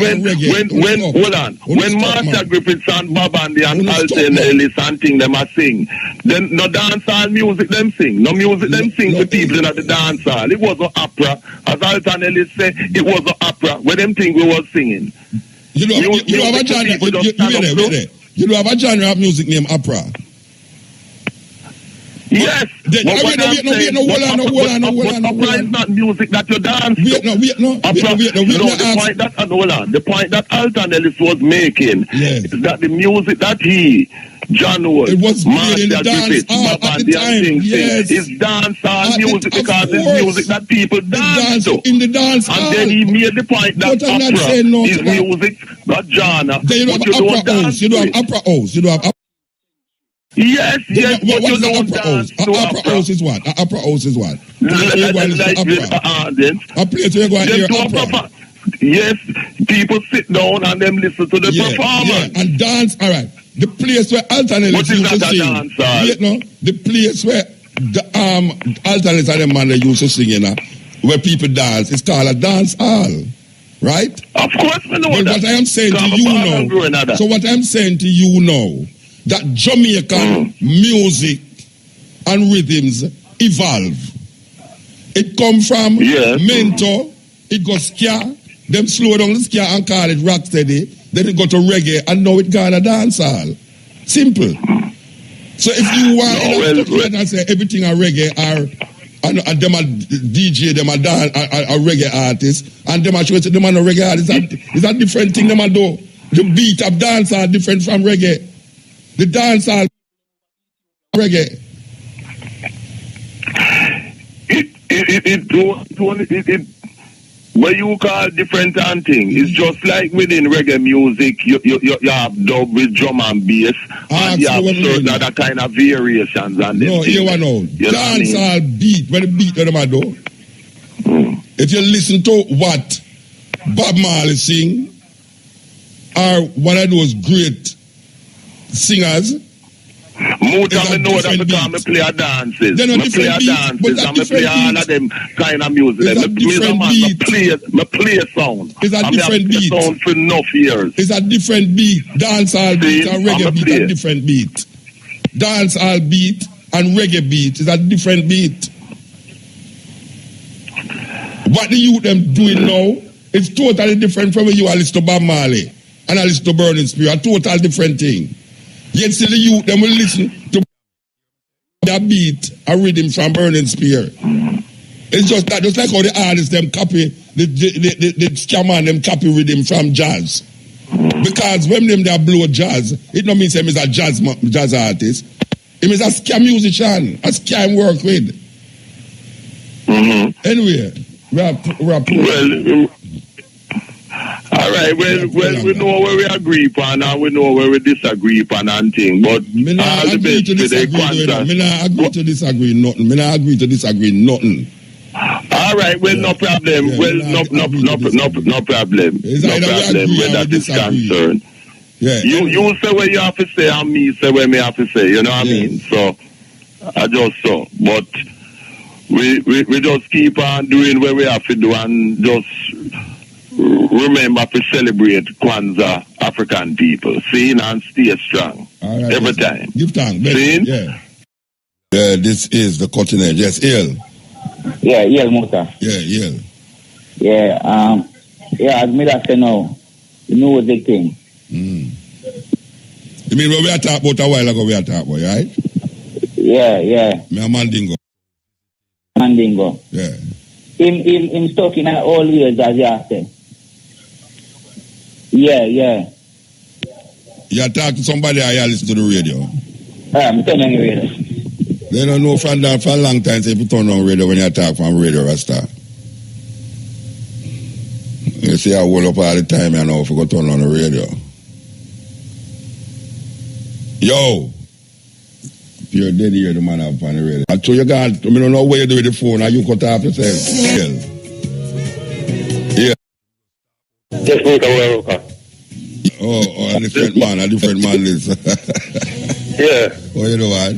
B: when Master Griffiths and Bob Andy and Alton Ellis and thing them a sing, then no dancehall music them sing. No music them sing to people in the dancehall. It was an opera. As Alton Ellis said, it was an opera. Where them think we was singing.
C: You have a genre. You have a genre of music named opera.
B: Yes. Opera is not music that you dance. The point that Alton Ellis was making is that the music that John Wood,
C: it was played in the dance hall at the time. Yes.
B: It's dancehall music because it's music that people dance to.
C: In the dance hall.
B: And then he made the point that opera is music, not genre.
C: Then you don't have opera house. You don't have opera house. You don't have opera.
B: Yes.
C: What is the opera house? Opera house is what? Opera house is what? A place where you go and hear opera.
B: Yes, people sit down and them listen to the performance.
C: Yeah, and dance, all right. The place where Alton Ellis used to sing. The place where alternate of them man they used to sing, you know, where people dance, it's called a dance hall. Right?
B: Of course we know
C: but
B: that.
C: What I am saying to you now, so what I'm saying to you now, that Jamaican music and rhythms evolve. It come from mentor, it goes ska, them slow down the ska and call it rocksteady, then it go to reggae, and now it gone a dance hall. Simple. So if you want to say everything a reggae and them a DJ, them a dance, a reggae artist, and them a show to them a reggae artist, it's a different thing them a do. The beat of dance are different from reggae. The dance are reggae.
B: It what you call different thing, it's just like within reggae music, you have dub with drum and bass, and you have certain other kind of variations. And
C: no, you know, dance all beat, where the beat them a do. If you listen to what Bob Marley sing, or one of those great singers,
B: Muta, I know that because I play a dances. I play a dances and I play all of them kind of music. I play a sound.
C: It's a different beat.
B: Sound for enough years.
C: It's a different beat. Dancehall beat and reggae beat is a different beat. Dancehall beat and reggae beat is a different beat. What the youth them doing now is totally different from when you are listening to Bob Marley and I listen to Burning Spear. A total different thing. Yet still the youth, them will listen to their beat, a rhythm from Burning Spear. It's just that, just like how the artists, them copy, the scammer, them copy rhythm from jazz. Because when them they blow jazz, it don't mean him is a jazz artist. Him is a scam musician, a scam work with. Anyway, we're
B: all right, well, we know where we agree upon and we know where we disagree upon and thing, but
C: me not agree to disagree nothing.
B: All right, well, no problem.
C: Yeah,
B: well, no problem. No problem where that is concerned.
C: Yeah.
B: You say what you have to say and me say what me have to say, you know what I mean? So, I just so, but we just keep on doing what we have to do and just remember to celebrate Kwanzaa African people. See, and stay strong.
C: Right,
B: every time.
C: Give thanks.
B: See?
C: Yeah. This is the cutting edge. Yes, Ill.
E: Yeah, Muta.
C: Yeah.
E: Yeah, as me that say now, you know what the thing.
C: You mean what we are talking about a while ago, we are talking about, right?
E: Yeah.
C: Me a Mandingo. Yeah.
E: Him stuck in all years, as you say. Yeah.
C: You talk to somebody or you listen to the radio?
E: I'm turning the radio.
C: They don't know for a long time, say if you turn on radio when you talk from radio Rasta. You see I hold up all the time, you know, if you go turn on the radio. Yo! If you're dead here, the man up on the radio. I told you, God, I don't know what you do with the phone, and you cut off yourself. Yeah.
E: Just Mutabaruka.
C: Oh, a different man is.
E: Yeah.
C: Oh, you know what?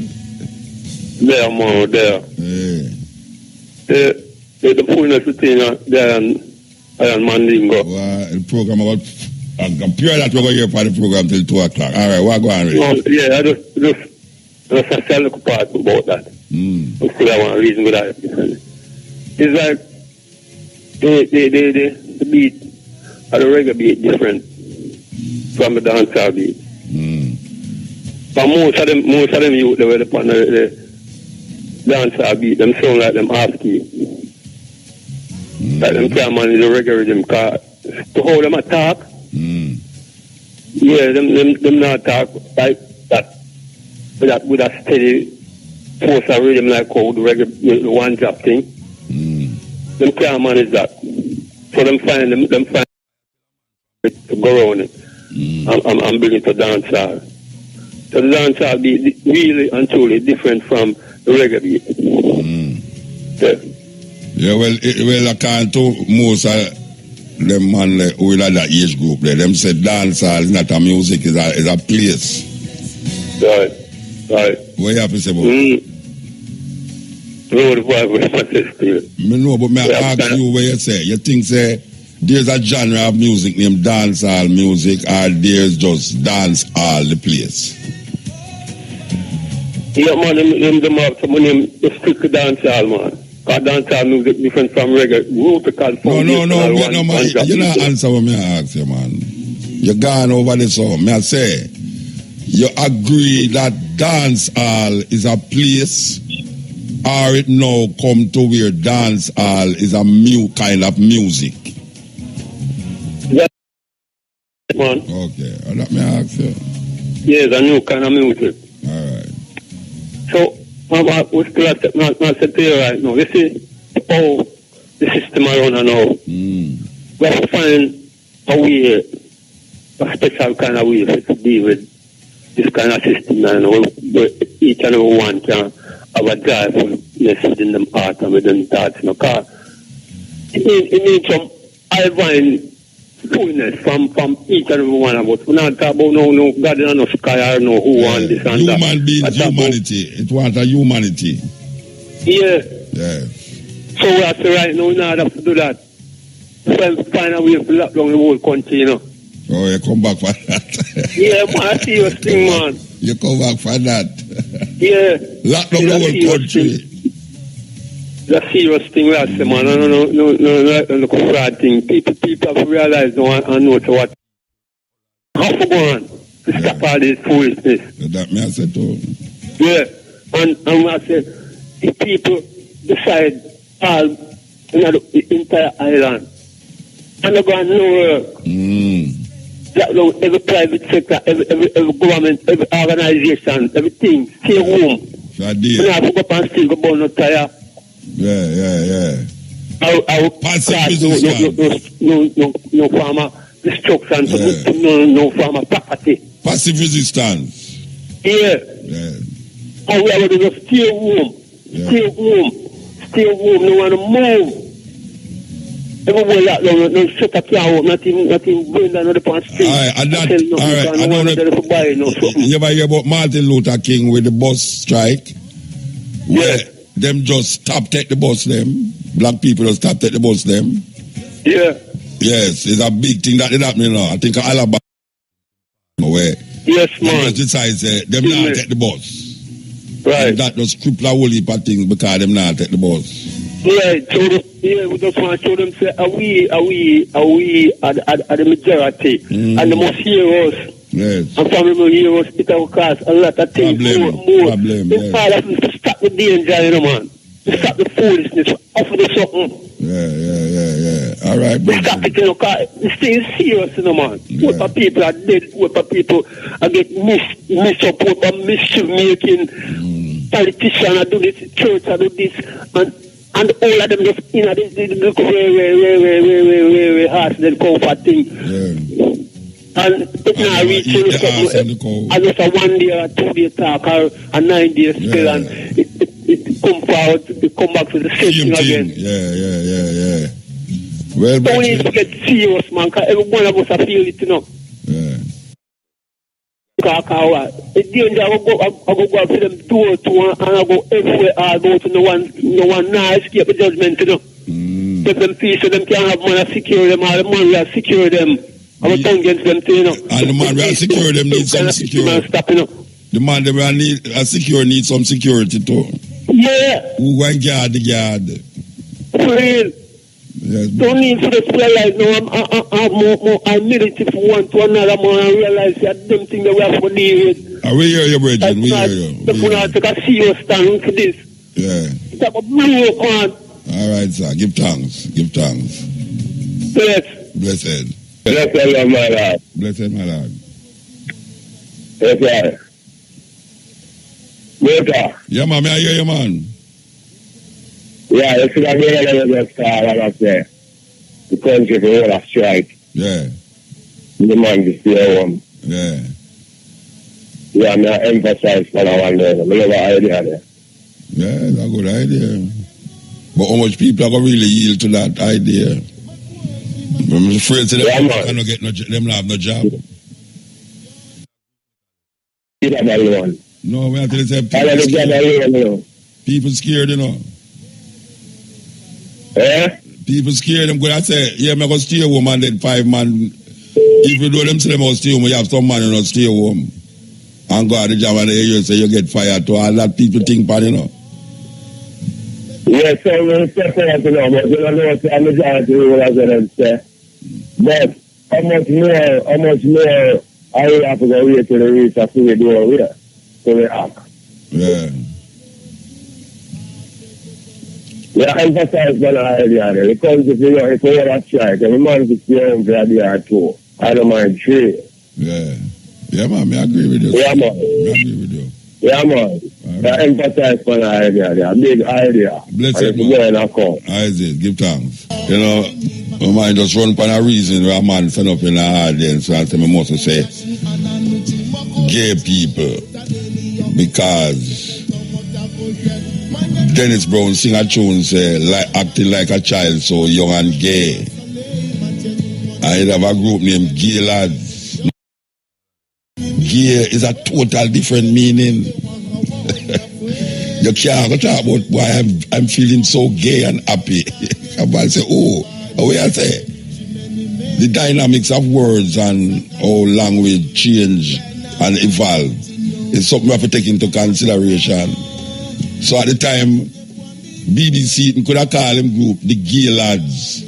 E: There, more there.
C: Yeah.
E: The fullness between there and Mandingo.
C: Well, the program about... I'm pure that we're going to hear for the program till 2 o'clock. All right, what go on with it?
E: No, yeah, I just a little part about that. I still have one reason for that. It's like the beat or the reggae beat different from the dancehall beat. But most of them youth they were upon the dancehall beat, them sound like them half key. Like them can't manage the reggae rhythm, cause to hold them attack. Yeah, them not talk like that with a steady force of rhythm like how the reggae the one drop thing. Them can't manage that. So them find to go around it. I'm bringing to dancehall. So the dancehall be really and truly different from the reggae beat.
C: Yeah, well, I can't talk most them man who in that age group there. Them said dancehall is not a music, is a place.
E: Right.
C: What you have to say about it?
E: No, the boy was still.
C: Me know, but me ask you what you say. You think say there's a genre of music named dancehall music, or there's just dance all the place?
E: Yeah, man, them have some name stick to dancehall, man. Because dancehall music different from reggae.
C: No, man. You not answer what me ask you, man. You gone over this all. Me I say, you agree that dancehall is a place, or it now come to where dancehall is a new kind of music?
E: Yeah, man.
C: Okay, let me ask you.
E: Yes, a new kind of music.
C: All right.
E: So, we still have not sit there right now. This is how the system around now. We have to find a way, a special kind of way to deal with this kind of system, where each and every one can have a joyfulness within them heart and within thoughts. Because it needs some divine fullness from each and every one of us. We're not talking about no God in no sky or no who want this and that.
C: Human beings, humanity. It wants a humanity.
E: Yeah.
C: Yeah.
E: So we have to right now, we not have to do that. Find a way to lock down the whole country,
C: Oh, you come back for that.
E: Yeah, man, serious thing, man.
C: You come back for that.
E: Yeah.
C: Lock down the whole country.
E: It's a serious thing, we have to say, man. No fraud thing. People have to realize and know what. How to go on to stop all this foolishness.
C: That me I said too.
E: Yeah. And I said, if people decide all in the entire island, and they're going nowhere. That every private sector, every government, every organization, everything, stay home. You know, I forgot and still go burn no tire.
C: Yeah.
E: Our
C: passive resistance.
E: No farmer destruction, no farmer property.
C: Passive resistance.
E: Yeah. And we have to just stay home. Stay home, no one to move. Everywhere that no shut up your nothing going down on the past street.
C: You ever hear about Martin Luther King with the bus strike?
E: Yeah.
C: Them just stop take the bus them. Black people just stop take the bus them.
E: Yeah.
C: Yes, it's a big thing that did happen now. I think Alabama where
E: yes, man.
C: Just decides them not take the bus.
E: Right.
C: And that just cripple a whole heap of things because them not take the bus.
E: Right, so we just want to show them say are we are the majority and the most heroes.
C: Yes.
E: And from the heroes it will cost a lot of things.
C: Problem.
E: It's hard to stop the danger, man. To stop the foolishness, offer the something.
C: Yeah. All right, bro.
E: Stop it, it's still serious, man.
C: Yeah.
E: What people are dead, what people are getting mixed up, what mischief making politicians are doing this, church are doing this, and all of them just, they look very hard, then comfort thing.
C: Yeah.
E: And it's not reaching something, and just a 1 day or 2 day talk or a 9 day spell, and it come forward, it come back to the same thing again.
C: Yeah. Well,
E: don't need to get serious, man, because every one of us are feel it,
C: Yeah.
E: The danger, I go go for them two, and I go everywhere I go to no one now escape the judgment, Let them feel so them can't have money secure them, or the man will secure them. I was turn against them,
C: And the man will secure them need some security. The man they will need a secure need some security too.
E: Yeah.
C: Who going guard the guard?
E: For real.
C: Yes.
E: Don't need to realize no, I'm meditative for one to another man and realize that them things that we have to deal with.
C: We hear you, Bridget. We hear you.
E: The people take a serious stand for this.
C: Yeah.
E: It's like a blue man.
C: All right, sir. Give thanks.
E: Blessed.
C: Blessed, my lord.
E: Yes, sir. Muta.
C: Yeah, man. I hear you, man.
E: Yeah, you should have been able to start out there. The country for all a strike.
C: Yeah.
E: The man to stay home.
C: Yeah.
E: Yeah, I emphasize for that one day. I have an idea there.
C: Yeah, that's a good idea. But how much people are going to really yield to that idea? I'm afraid them cannot get them have no job.
E: You have one.
C: No, we have to say people scared. People scared, People scared them. Gonna say, yeah, I'm gonna stay home and then 5 man. If you do them say them must stay home, you have some man who not stay home. And go out the job and you say you get fired to all that people think about, you know.
E: Yes, so we'll step out, you know, but you don't know what the majority will have them say. But how much more I will have to go wait till the reach of the door here. So we act.
C: Yeah.
E: Yeah, emphasize on the idea there. Because if you want to strike, every man is playing for the idea too. I don't mind trade.
C: Yeah. Yeah, man, I agree with you.
E: Yeah, man.
C: I agree with you.
E: Yeah, man. Yeah, emphasize on the idea there. Big idea.
C: Bless it,
E: man.
C: Isaac, give thanks. You know, my mind just run upon a reason where a man stand up in the audience and say, I must say, gay people, because Dennis Brown sing a tune say, like, acting like a child so young and gay. I have a group named Gay Lads. Gay is a total different meaning. You can't go talk about why I'm feeling so gay and happy. Somebody say, oh, what I say? The dynamics of words and how language change and evolve is something we have to take into consideration. So at the time, BBC could have called them group the Gay Lads.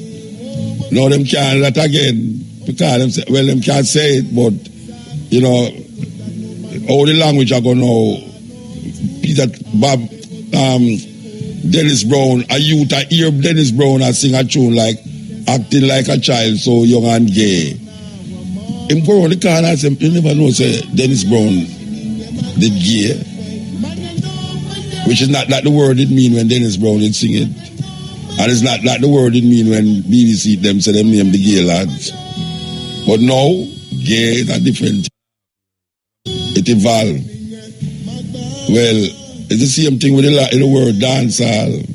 C: Now them can't that again. Because them, well, them can't say it, but you know, all the language I go know. Peter Bob Dennis Brown, a youth I hear Dennis Brown I sing a tune like acting like a child so young and gay. Him go around the corner and say, you never know say Dennis Brown the gay. Which is not the word it mean when Dennis Brown did sing it. And it's not the word it mean when BBC them say them name the Gay Lads. But now, gay is a different. It evolved. Well, it's the same thing with the word dancehall.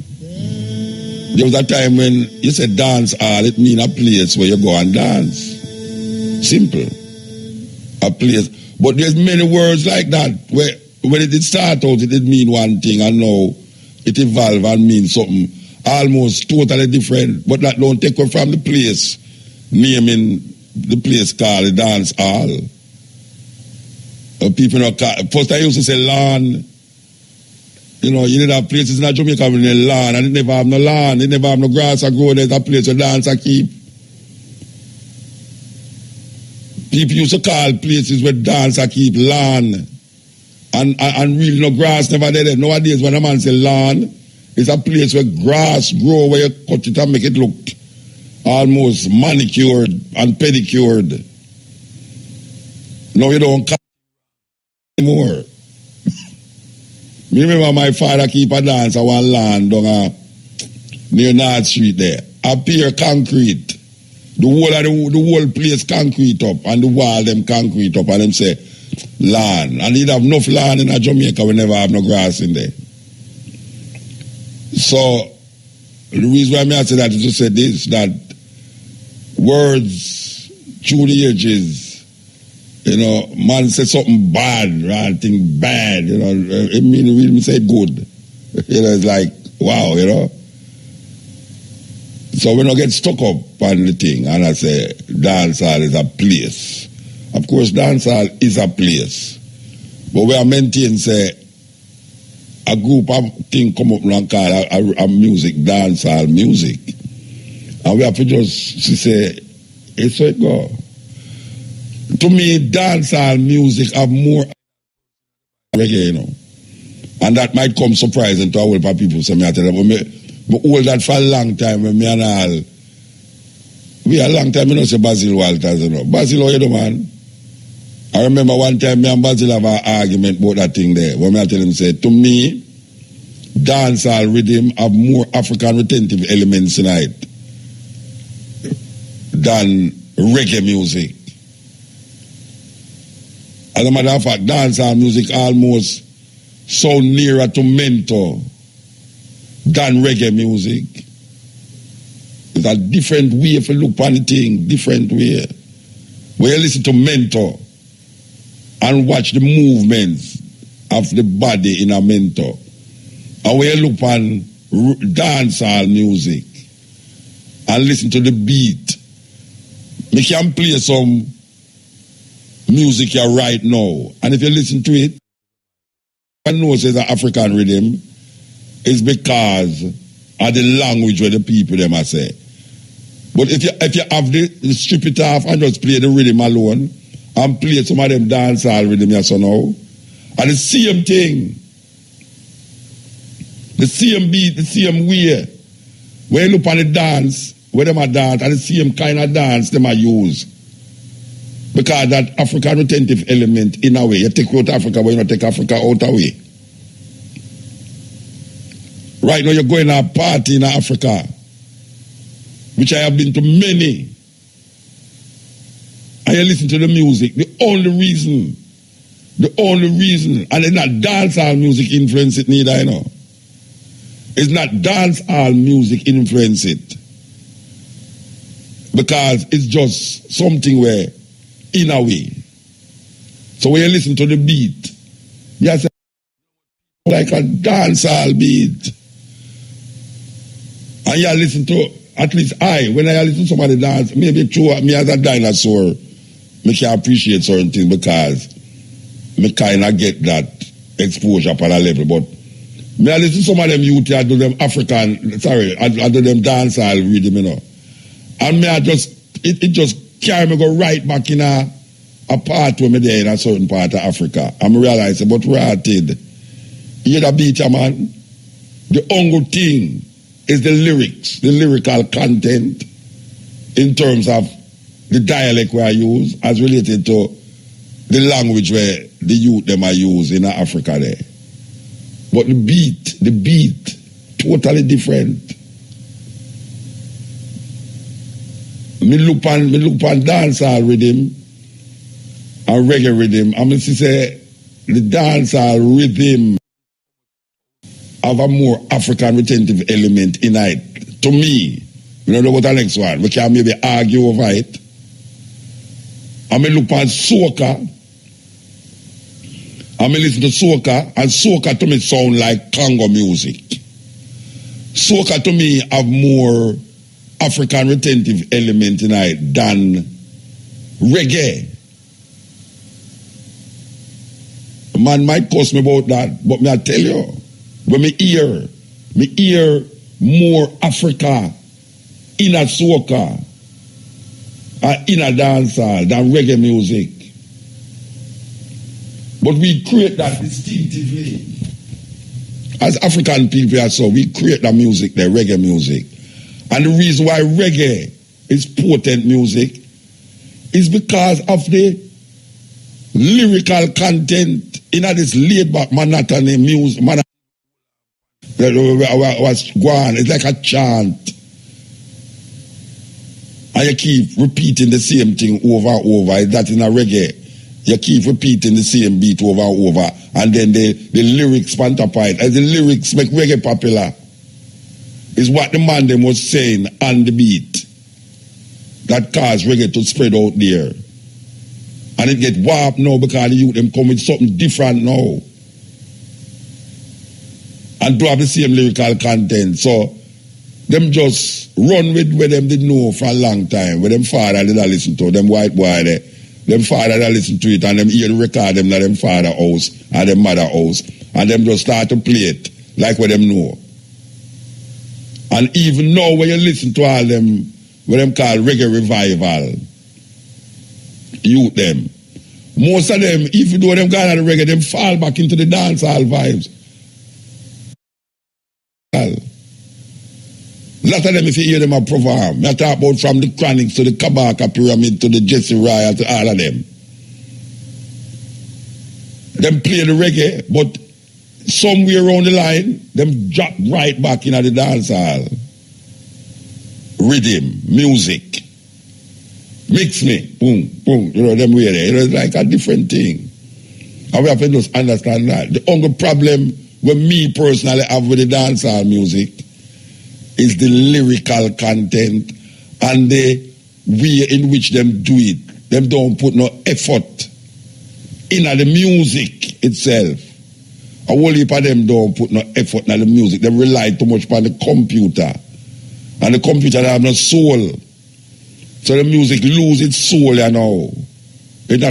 C: There was a time when you said dancehall, it mean a place where you go and dance. Simple. A place. But there's many words like that where when it did start out, it did mean one thing, and now it evolved and means something almost totally different. But that don't take away from the place, naming the place called the dance hall. People know, first I used to say lawn. You know, you need have places in Jamaica with a lawn, and it never have no lawn, it never have no grass or grow. There's a place where dance I keep. People used to call places where dance I keep lawn. And really no grass never there. Nowadays when a man say lawn, it's a place where grass grow, where you cut it and make it look almost manicured and pedicured. Now you don't cut anymore. Me remember my father keep a dance at one land down near North Street there. Up here concrete. The whole place concrete up and the wall them concrete up and them say land. And he'd have enough land in Jamaica, we never have no grass in there. So, the reason why I say that is to say this, that words through the ages, you know, man say something bad, right? Think bad, you know, it mean really say good. You know, it's like, wow, you know. So we don't get stuck up on the thing, and I say, dancehall is a place. Of course, dancehall is a place. But we are maintaining, say, a group of things come up and call a music, dancehall music. And we have to just say, it's so it go. To me, dancehall music have more reggae, you know. And that might come surprising to a whole lot of people. So I tell them, but all that for a long time, when me and all, we a long time, you know, say Basil Walters, you know. Basil, how you do, man? I remember one time me and Basil have an argument about that thing there. When I tell him, say, to me, dancehall rhythm have more African retentive elements in it than reggae music. As a matter of fact, dancehall music almost so nearer to mentor than reggae music. It's a different way if you look upon the thing, different way. When you listen to mentor and watch the movements of the body in a mentor, and when you look upon dancehall music, and listen to the beat. Me can play some music here right now. And if you listen to it, I know it's an African rhythm. It's because of the language where the people them are say. But if you have the strip it off and just play the rhythm alone and play some of them dancehall rhythm here so now, and the same thing, the same beat, the same way. When you look on the dance, where them are dance, and the same kind of dance them are use. Because that African retentive element, in a way, you take out Africa, but you don't take Africa out away. Right now, you're going to a party in Africa, which I have been to many. And you listen to the music. The only reason, and it's not dancehall music influence it neither, you know. It's not dancehall music influence it. Because it's just something where, in a way. So when you listen to the beat, you say, like a dancehall beat. And you listen to, at least when I listen to somebody dance, maybe true, me as a dinosaur, me can appreciate certain things because me kind of get that exposure upon a level. But me I listen to some of them youth, I do them I do them dancehall rhythm, you know. And me I just, it just carry me go right back in a part where me there in a certain part of Africa. And I realize, but rotted, you hear the beat, man? The only thing is the lyrics, the lyrical content in terms of the dialect where I use as related to the language where the youth them are use in Africa there. But the beat, totally different. Me look on dancehall rhythm and reggae rhythm. I mean, say the dancehall rhythm have a more African retentive element in it. To me, we don't know what the next one. We can maybe argue over it. I mean, look on soca. I mean, listen to soca, and soca to me sound like Congo music. Soca to me have more African retentive element in it than reggae. A man might curse me about that, but me I tell you, when me hear more Africa in a soca in a dancehall than reggae music. But we create that distinctively. As African people, so we create the music, the reggae music. And the reason why reggae is potent music is because of the lyrical content in this laid back monotony music. Was gone. It's like a chant. And you keep repeating the same thing over and over. That in a reggae. You keep repeating the same beat over and over. And then the lyrics pantapite. As the lyrics make reggae popular, is what the man them was saying on the beat that caused reggae to spread out there. And it get warped now because the youth them come with something different now. And to have the same lyrical content. So them just run with where them did know for a long time. Where them father did I listen to, them white boy there. Them father did listen to it and them hear the record them at them father house and them mother house. And them just start to play it like where them know. And even now when you listen to all them, what them call reggae revival, youth them, most of them, even though them gone out of reggae, them fall back into the dancehall vibes. A lot of them, if you hear them a perform, I talk about from the Chronics to the Kabaka Pyramid to the Jesse Royal to all of them. Them play the reggae, but somewhere around the line, them drop right back into the dancehall. Rhythm, music. Mix me, boom, boom, you know, them way there. You know, it's like a different thing. And we have to just understand that. The only problem with me personally have with the dancehall music is the lyrical content and the way in which them do it. Them don't put no effort in the music itself. A whole heap of them don't put no effort in the music. They rely too much on the computer And the computer have no soul. So the music lose its soul, you know. It's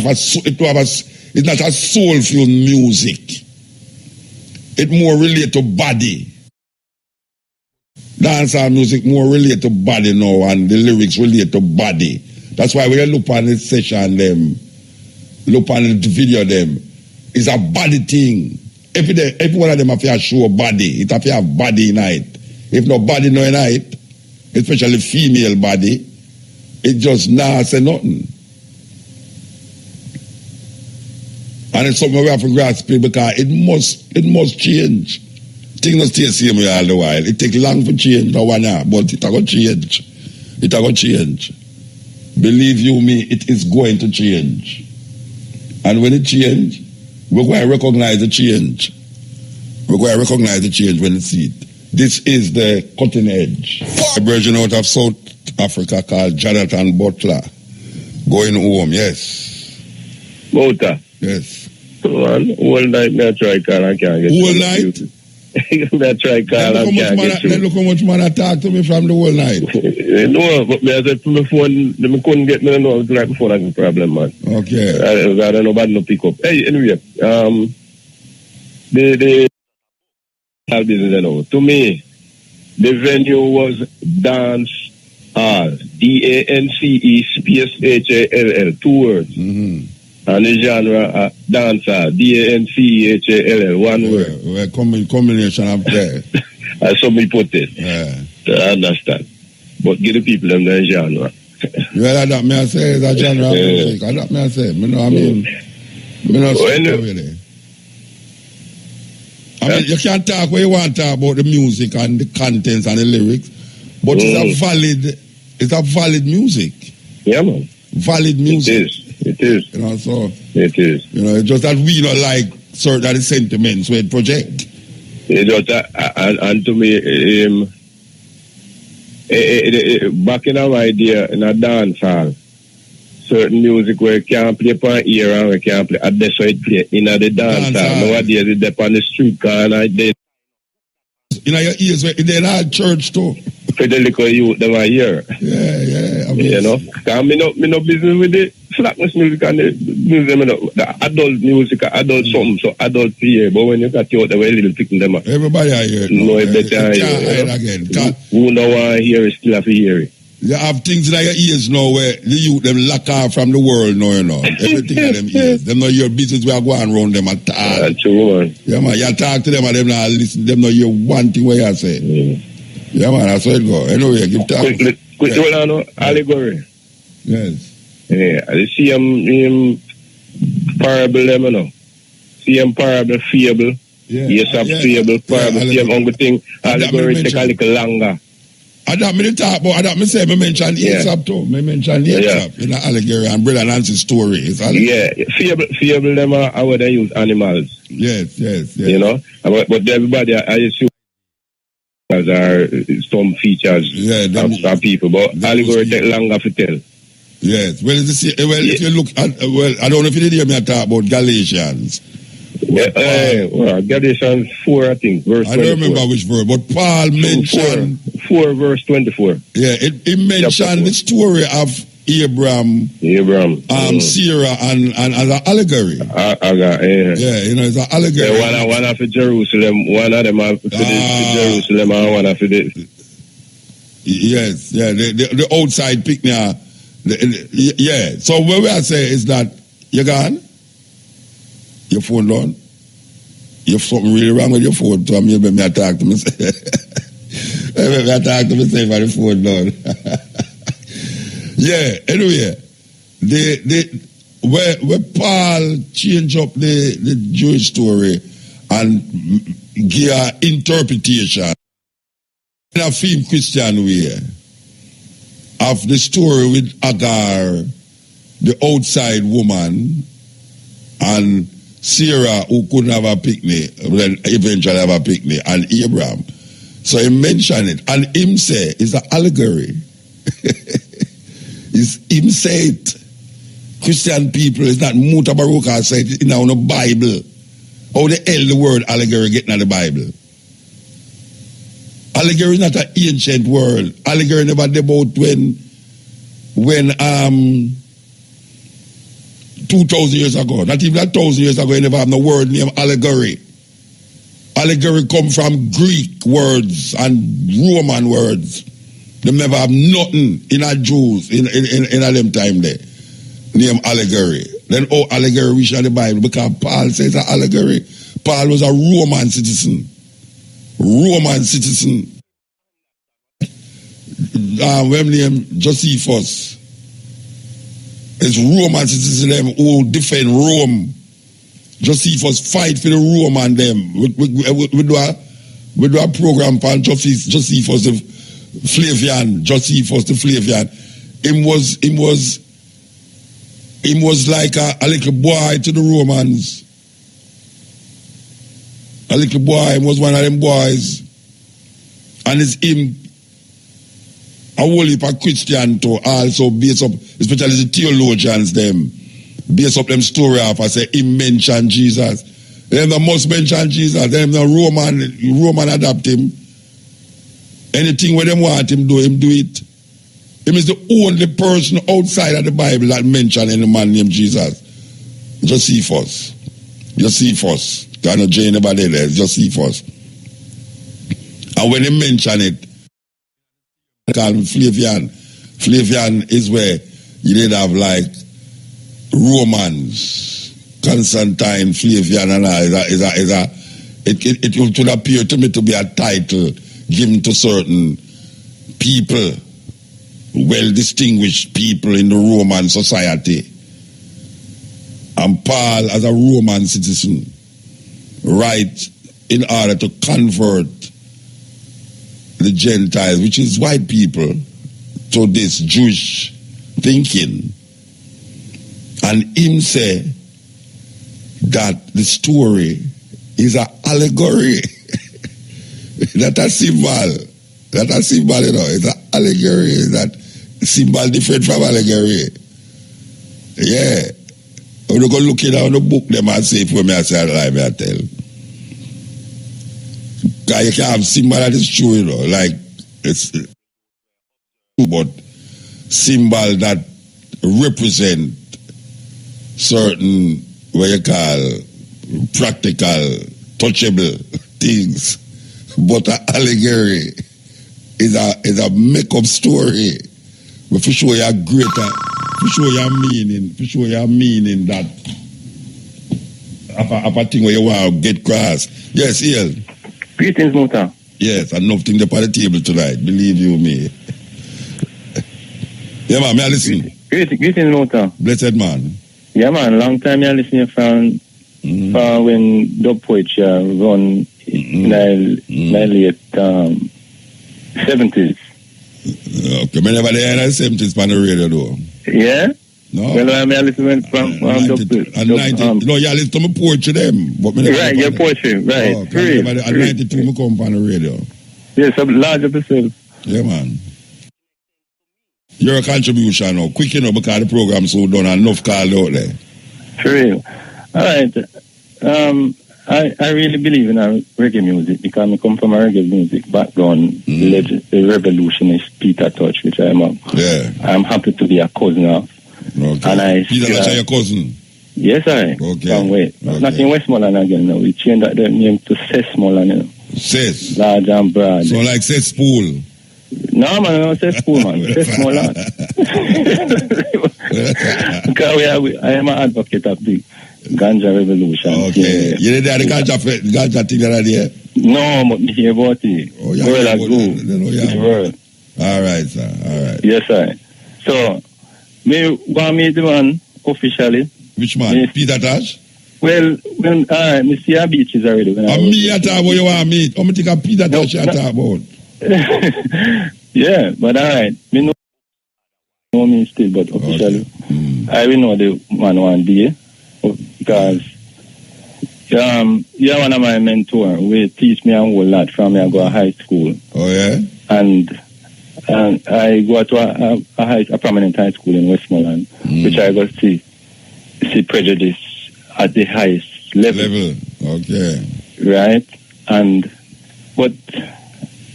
C: not a soulful music. It more relate to body. Dancehall music more relate to body now, and the lyrics relate to body. That's why when you look on the session, look on the video, it's a body thing. Every one of them have to show body. It have to have body in it. If no body no in it, especially female body, it just not say nothing. And it's something we have to grasp it because it must change. Things don't stay the same way all the while. It takes long for change, no one year, but it will change. It will change. Believe you me, it is going to change. And when it change, we're going to recognize the change. We're going to recognize the change when we see it. This is the cutting edge. A version out of South Africa called Jonathan Butler. Going home, yes.
E: Muta.
C: Yes.
E: All night, I try call and can't get
C: All night?
E: I try call and can't get through.
C: Then look how much man attack to me from the whole night.
E: No, but I said to my phone, I couldn't get me, no, it's like before I had a problem, man.
C: Okay.
E: I don't know about no pick up. Hey, anyway, the business, you know, to me, the venue was Dance Hall, DANCE space HALL, 2 words.
C: Mm-hmm.
E: And the genre dancer, DANCEHALL, 1 word.
C: Well, combination of that.
E: That's how we put it.
C: Yeah.
E: I understand. But give the people them the genre.
C: Well, that me I say is a genre of music. That me I say. Me know, I mean, me know really. I mean, you can talk what you want to talk about the music and the contents and the lyrics, but it's a valid music.
E: Yeah, man.
C: Valid music.
E: It is.
C: You know, so
E: it is.
C: You know, it's just that we don't like certain of the sentiments where it project.
E: It just and to me, back in our idea in a dance hall, certain music where you can't play upon ear and we can't play at this way it play in the dance hall. Nowadays it's up on the street car and they
C: in your ears, they're not church too.
E: For the little youth them are here.
C: Yeah. I mean,
E: you know, because me no business with the slackness music and the music, the adult music, adult something, so adult here. But when you got you out the way, little picking them up.
C: Everybody are here.
E: No, it better hear.
C: Again.
E: Who no want to hear is still have to hear it.
C: You have things in your ears now where the youth them lock off from the world now, you know. Everything in them ears. Them know your business we are going around them at all.
E: That's true, man.
C: Yeah, man. You talk to them and them not listen. Them know you one thing what you say. Yeah, man. That's how it go. Anyway, give talk.
E: Quick, allegory.
C: Yes.
E: Yeah, I see him parable them, you know. See him parable, fable.
C: Yeah.
E: Yes, fable, parable. See him hungry thing. Allegory take a little longer.
C: I don't me talk about. I don't me say me mention Aesop too. Me mention Aesop in the allegory and Brother Nancy's story.
E: Fable them are how they use animals.
C: Yes.
E: You know, but everybody I assume are some features of people, but allegory take longer to tell.
C: Yes. Well, if you look at I don't know if you did hear me talk about Galatians.
E: Galatians 4, I think, verse 24. I
C: don't remember which verse, but Paul mentioned
E: 4 verse 24.
C: Yeah, it mentioned the story of Abraham, Sarah, and as an allegory.
E: Yeah,
C: you know, it's an allegory.
E: One of Jerusalem, one of them for Jerusalem, and one of the.
C: Yes, the outside picnic. Yeah, so what we are saying is that you're gone. Your phone down. You have something really wrong with your phone, so maybe I talk to myself. Maybe I talk to myself on the phone down. Yeah, anyway, where Paul changed up the Jewish story and give an interpretation in a film Christian way of the story with Agar, the outside woman, and Sarah, who couldn't have a picnic, then eventually have a picnic, and Abraham. So he mentioned it, and him say it's an allegory. Him say it. Christian people, it's not Mutabaruka said it in the Bible. How the hell the word allegory getting in the Bible? Allegory is not an ancient word. Allegory never about when 2,000 years ago, not even 1,000 years ago, you never have no word named allegory. Allegory come from Greek words and Roman words. They never have nothing in a Jews in a them time there. Name allegory. Then allegory reach in the Bible because Paul says an allegory. Paul was a Roman citizen. Roman citizen. When name Josephus. It's Roman citizen them who defend Rome. Josephus fight for the Roman them. We do a program for Josephus the Flavian. Josephus the Flavian. Him was like a little boy to the Romans. A little boy, he was one of them boys. And it's him a whole heap of Christian to also base up, especially the theologians them, base up them story off and say him mention Jesus. Them the must mention Jesus. Them the Roman adapt him. Anything where them want him do it. Him is the only person outside of the Bible that mention any man named Jesus. Josephus. Kind of Jane anybody there, Josephus. And when he mention it, they call him Flavian. Flavian is where you did have like Romans, Constantine, Flavian, and all. It would appear to me to be a title given to certain people, well distinguished people in the Roman society. And Paul, as a Roman citizen, write in order to convert the Gentiles, which is white people, to this Jewish thinking. And him say that the story is an allegory. That a symbol, you know, it's an allegory. That symbol different from allegory. Yeah. When you go looking at the book, them and say, for me, I say, I tell. Because you can have symbol that is true, you know, like, it's, but symbol that represent certain, what you call, practical, touchable things. But an allegory is a make-up story. But for sure you're greater, for sure you're meaning that of a thing where you want to get cross. Yes, Ian.
E: Greetings, Muta.
C: Yes, and nothing up on the table tonight, believe you me. Yeah, man, may I listen?
E: Greetings, Muta.
C: Blessed man.
E: Yeah, man, long time I listen from when dub poetry run in the late 70s.
C: Okay, I never heard the 70s on the radio though.
E: Yeah?
C: No.
E: Well, I listen from dub.
C: No, you listen to my poetry them. But
E: Right, your poetry, right.
C: Oh, at 92 I come on the radio.
E: Yes, a large episode.
C: Yeah, man. Your contribution now, quick enough because the program so done and enough called out there.
E: For real. All right. I really believe in reggae music because I come from a reggae music background, the revolutionist Peter Touch, which I am.
C: Yeah.
E: I'm happy to be a cousin of.
C: Okay.
E: And
C: Peter Touch is your cousin?
E: Yes, I.
C: Okay.
E: Can't wait.
C: Okay.
E: Not in Westmoreland again now. We changed that name to Cessmoreland, you know.
C: Cess.
E: Large and broad.
C: So like cesspool.
E: No, man, no cesspool, man. Cessmoreland. Because I am an advocate of the Ganja Revolution.
C: Okay.
E: Yeah.
C: You did the ganja thing that idea?
E: No, but me hear about it.
C: Oh, yeah.
E: World I go.
C: The
E: world.
C: All right, sir. All right.
E: Yes, sir. So, me want me the man officially.
C: Which man? Peter Touch?
E: Well, when me see our beaches already. When
C: me at all, what you want me? How much think Peter Touch you talk about?
E: Yeah, but all right. Me know me still, but officially,
C: okay.
E: I will know the man one day because you're one of my mentors. We teach me a whole lot from me. I go to high school.
C: Oh yeah.
E: And I go to a prominent high school in Westmoreland, which I go see prejudice at the highest level.
C: Okay.
E: Right? But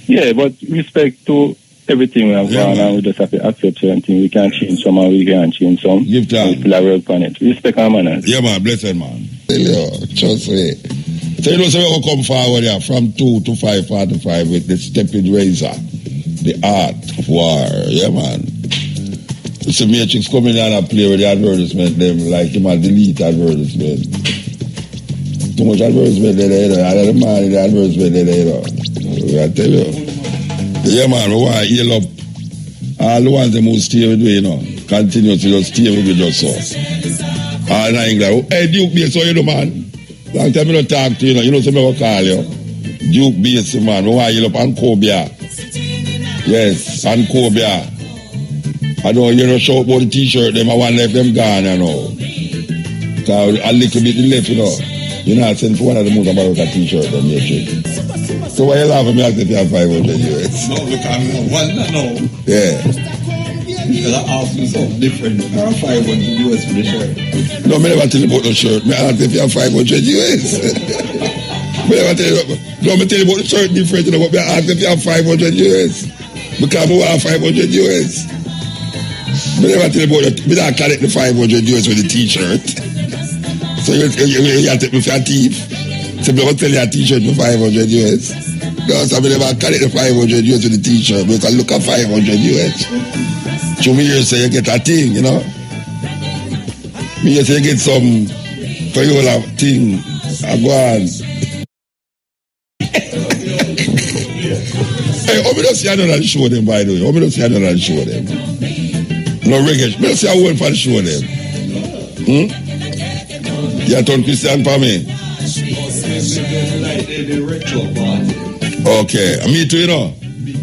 F: Yeah, but respect to everything we have gone on, we just have to accept certain things. We can't change some and we can't change some.
C: Give time.
F: We still work on it. Respect our manners.
C: Yeah, man, blessed man. Trust me. So you know, so we will come forward here from 2 to 5:45 with the stepping razor, the art of war. Yeah, man. So Matrix coming down and play with the advertisement, them like him and delete advertisement. Too much advertisement there, another man in the advertisement there, I tell you. Yeah, man, we want to heal up all the ones that must stay with me, you know. Continue to just stay with me just so. All in England. Hey, Duke Bass, how you do, man? Long time I don't talk to you, you know, so I will call you. Duke Bass, man, we want to heal up and Cobia. Yes, and Cobia. I don't hear no shout about the t-shirt, them I want left them gone, you know. Because a little bit left, you know. You know, I sent for one of the Mutabaruka t-shirt, them here, chick. So why you laughing at me after you have 500 US?
G: No, look, I'm one no.
C: Yeah.
G: Because I asked you something different. I have 500 US for the shirt.
C: No, I never tell you about the shirt. I asked if you have 500 US. I never tell you, no, I tell you about the shirt different, you know, but I asked if you have 500 US. Because I have 500 US. I never tell you about it. I don't collect the 500 US with the t-shirt. So you have to take me for a thief. So I'm going to tell you a t-shirt for 500 US. No, so I never collect the 500 US with the t-shirt. Because I look at 500 US. So me here say you get a thing, you know. Me here say you get some Toyota thing. I go on. Hey, how me don't see another show them, by the way? How me don't see another show them? No reggae. Me don't see a word for the show them. You turn Christian for me? Okay. Me too, you know.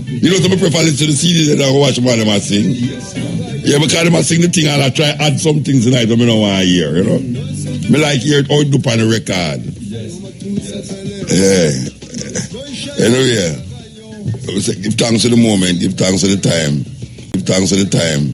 C: You know, so I prefer listen to the CD that I watch more them I sing. Yeah, because them I sing the thing and I try add some things tonight that I don't want to hear, you know. Me like hear it how it do on the record. Yeah. Anyway, give thanks to the moment, give thanks to the time. Give thanks to the time.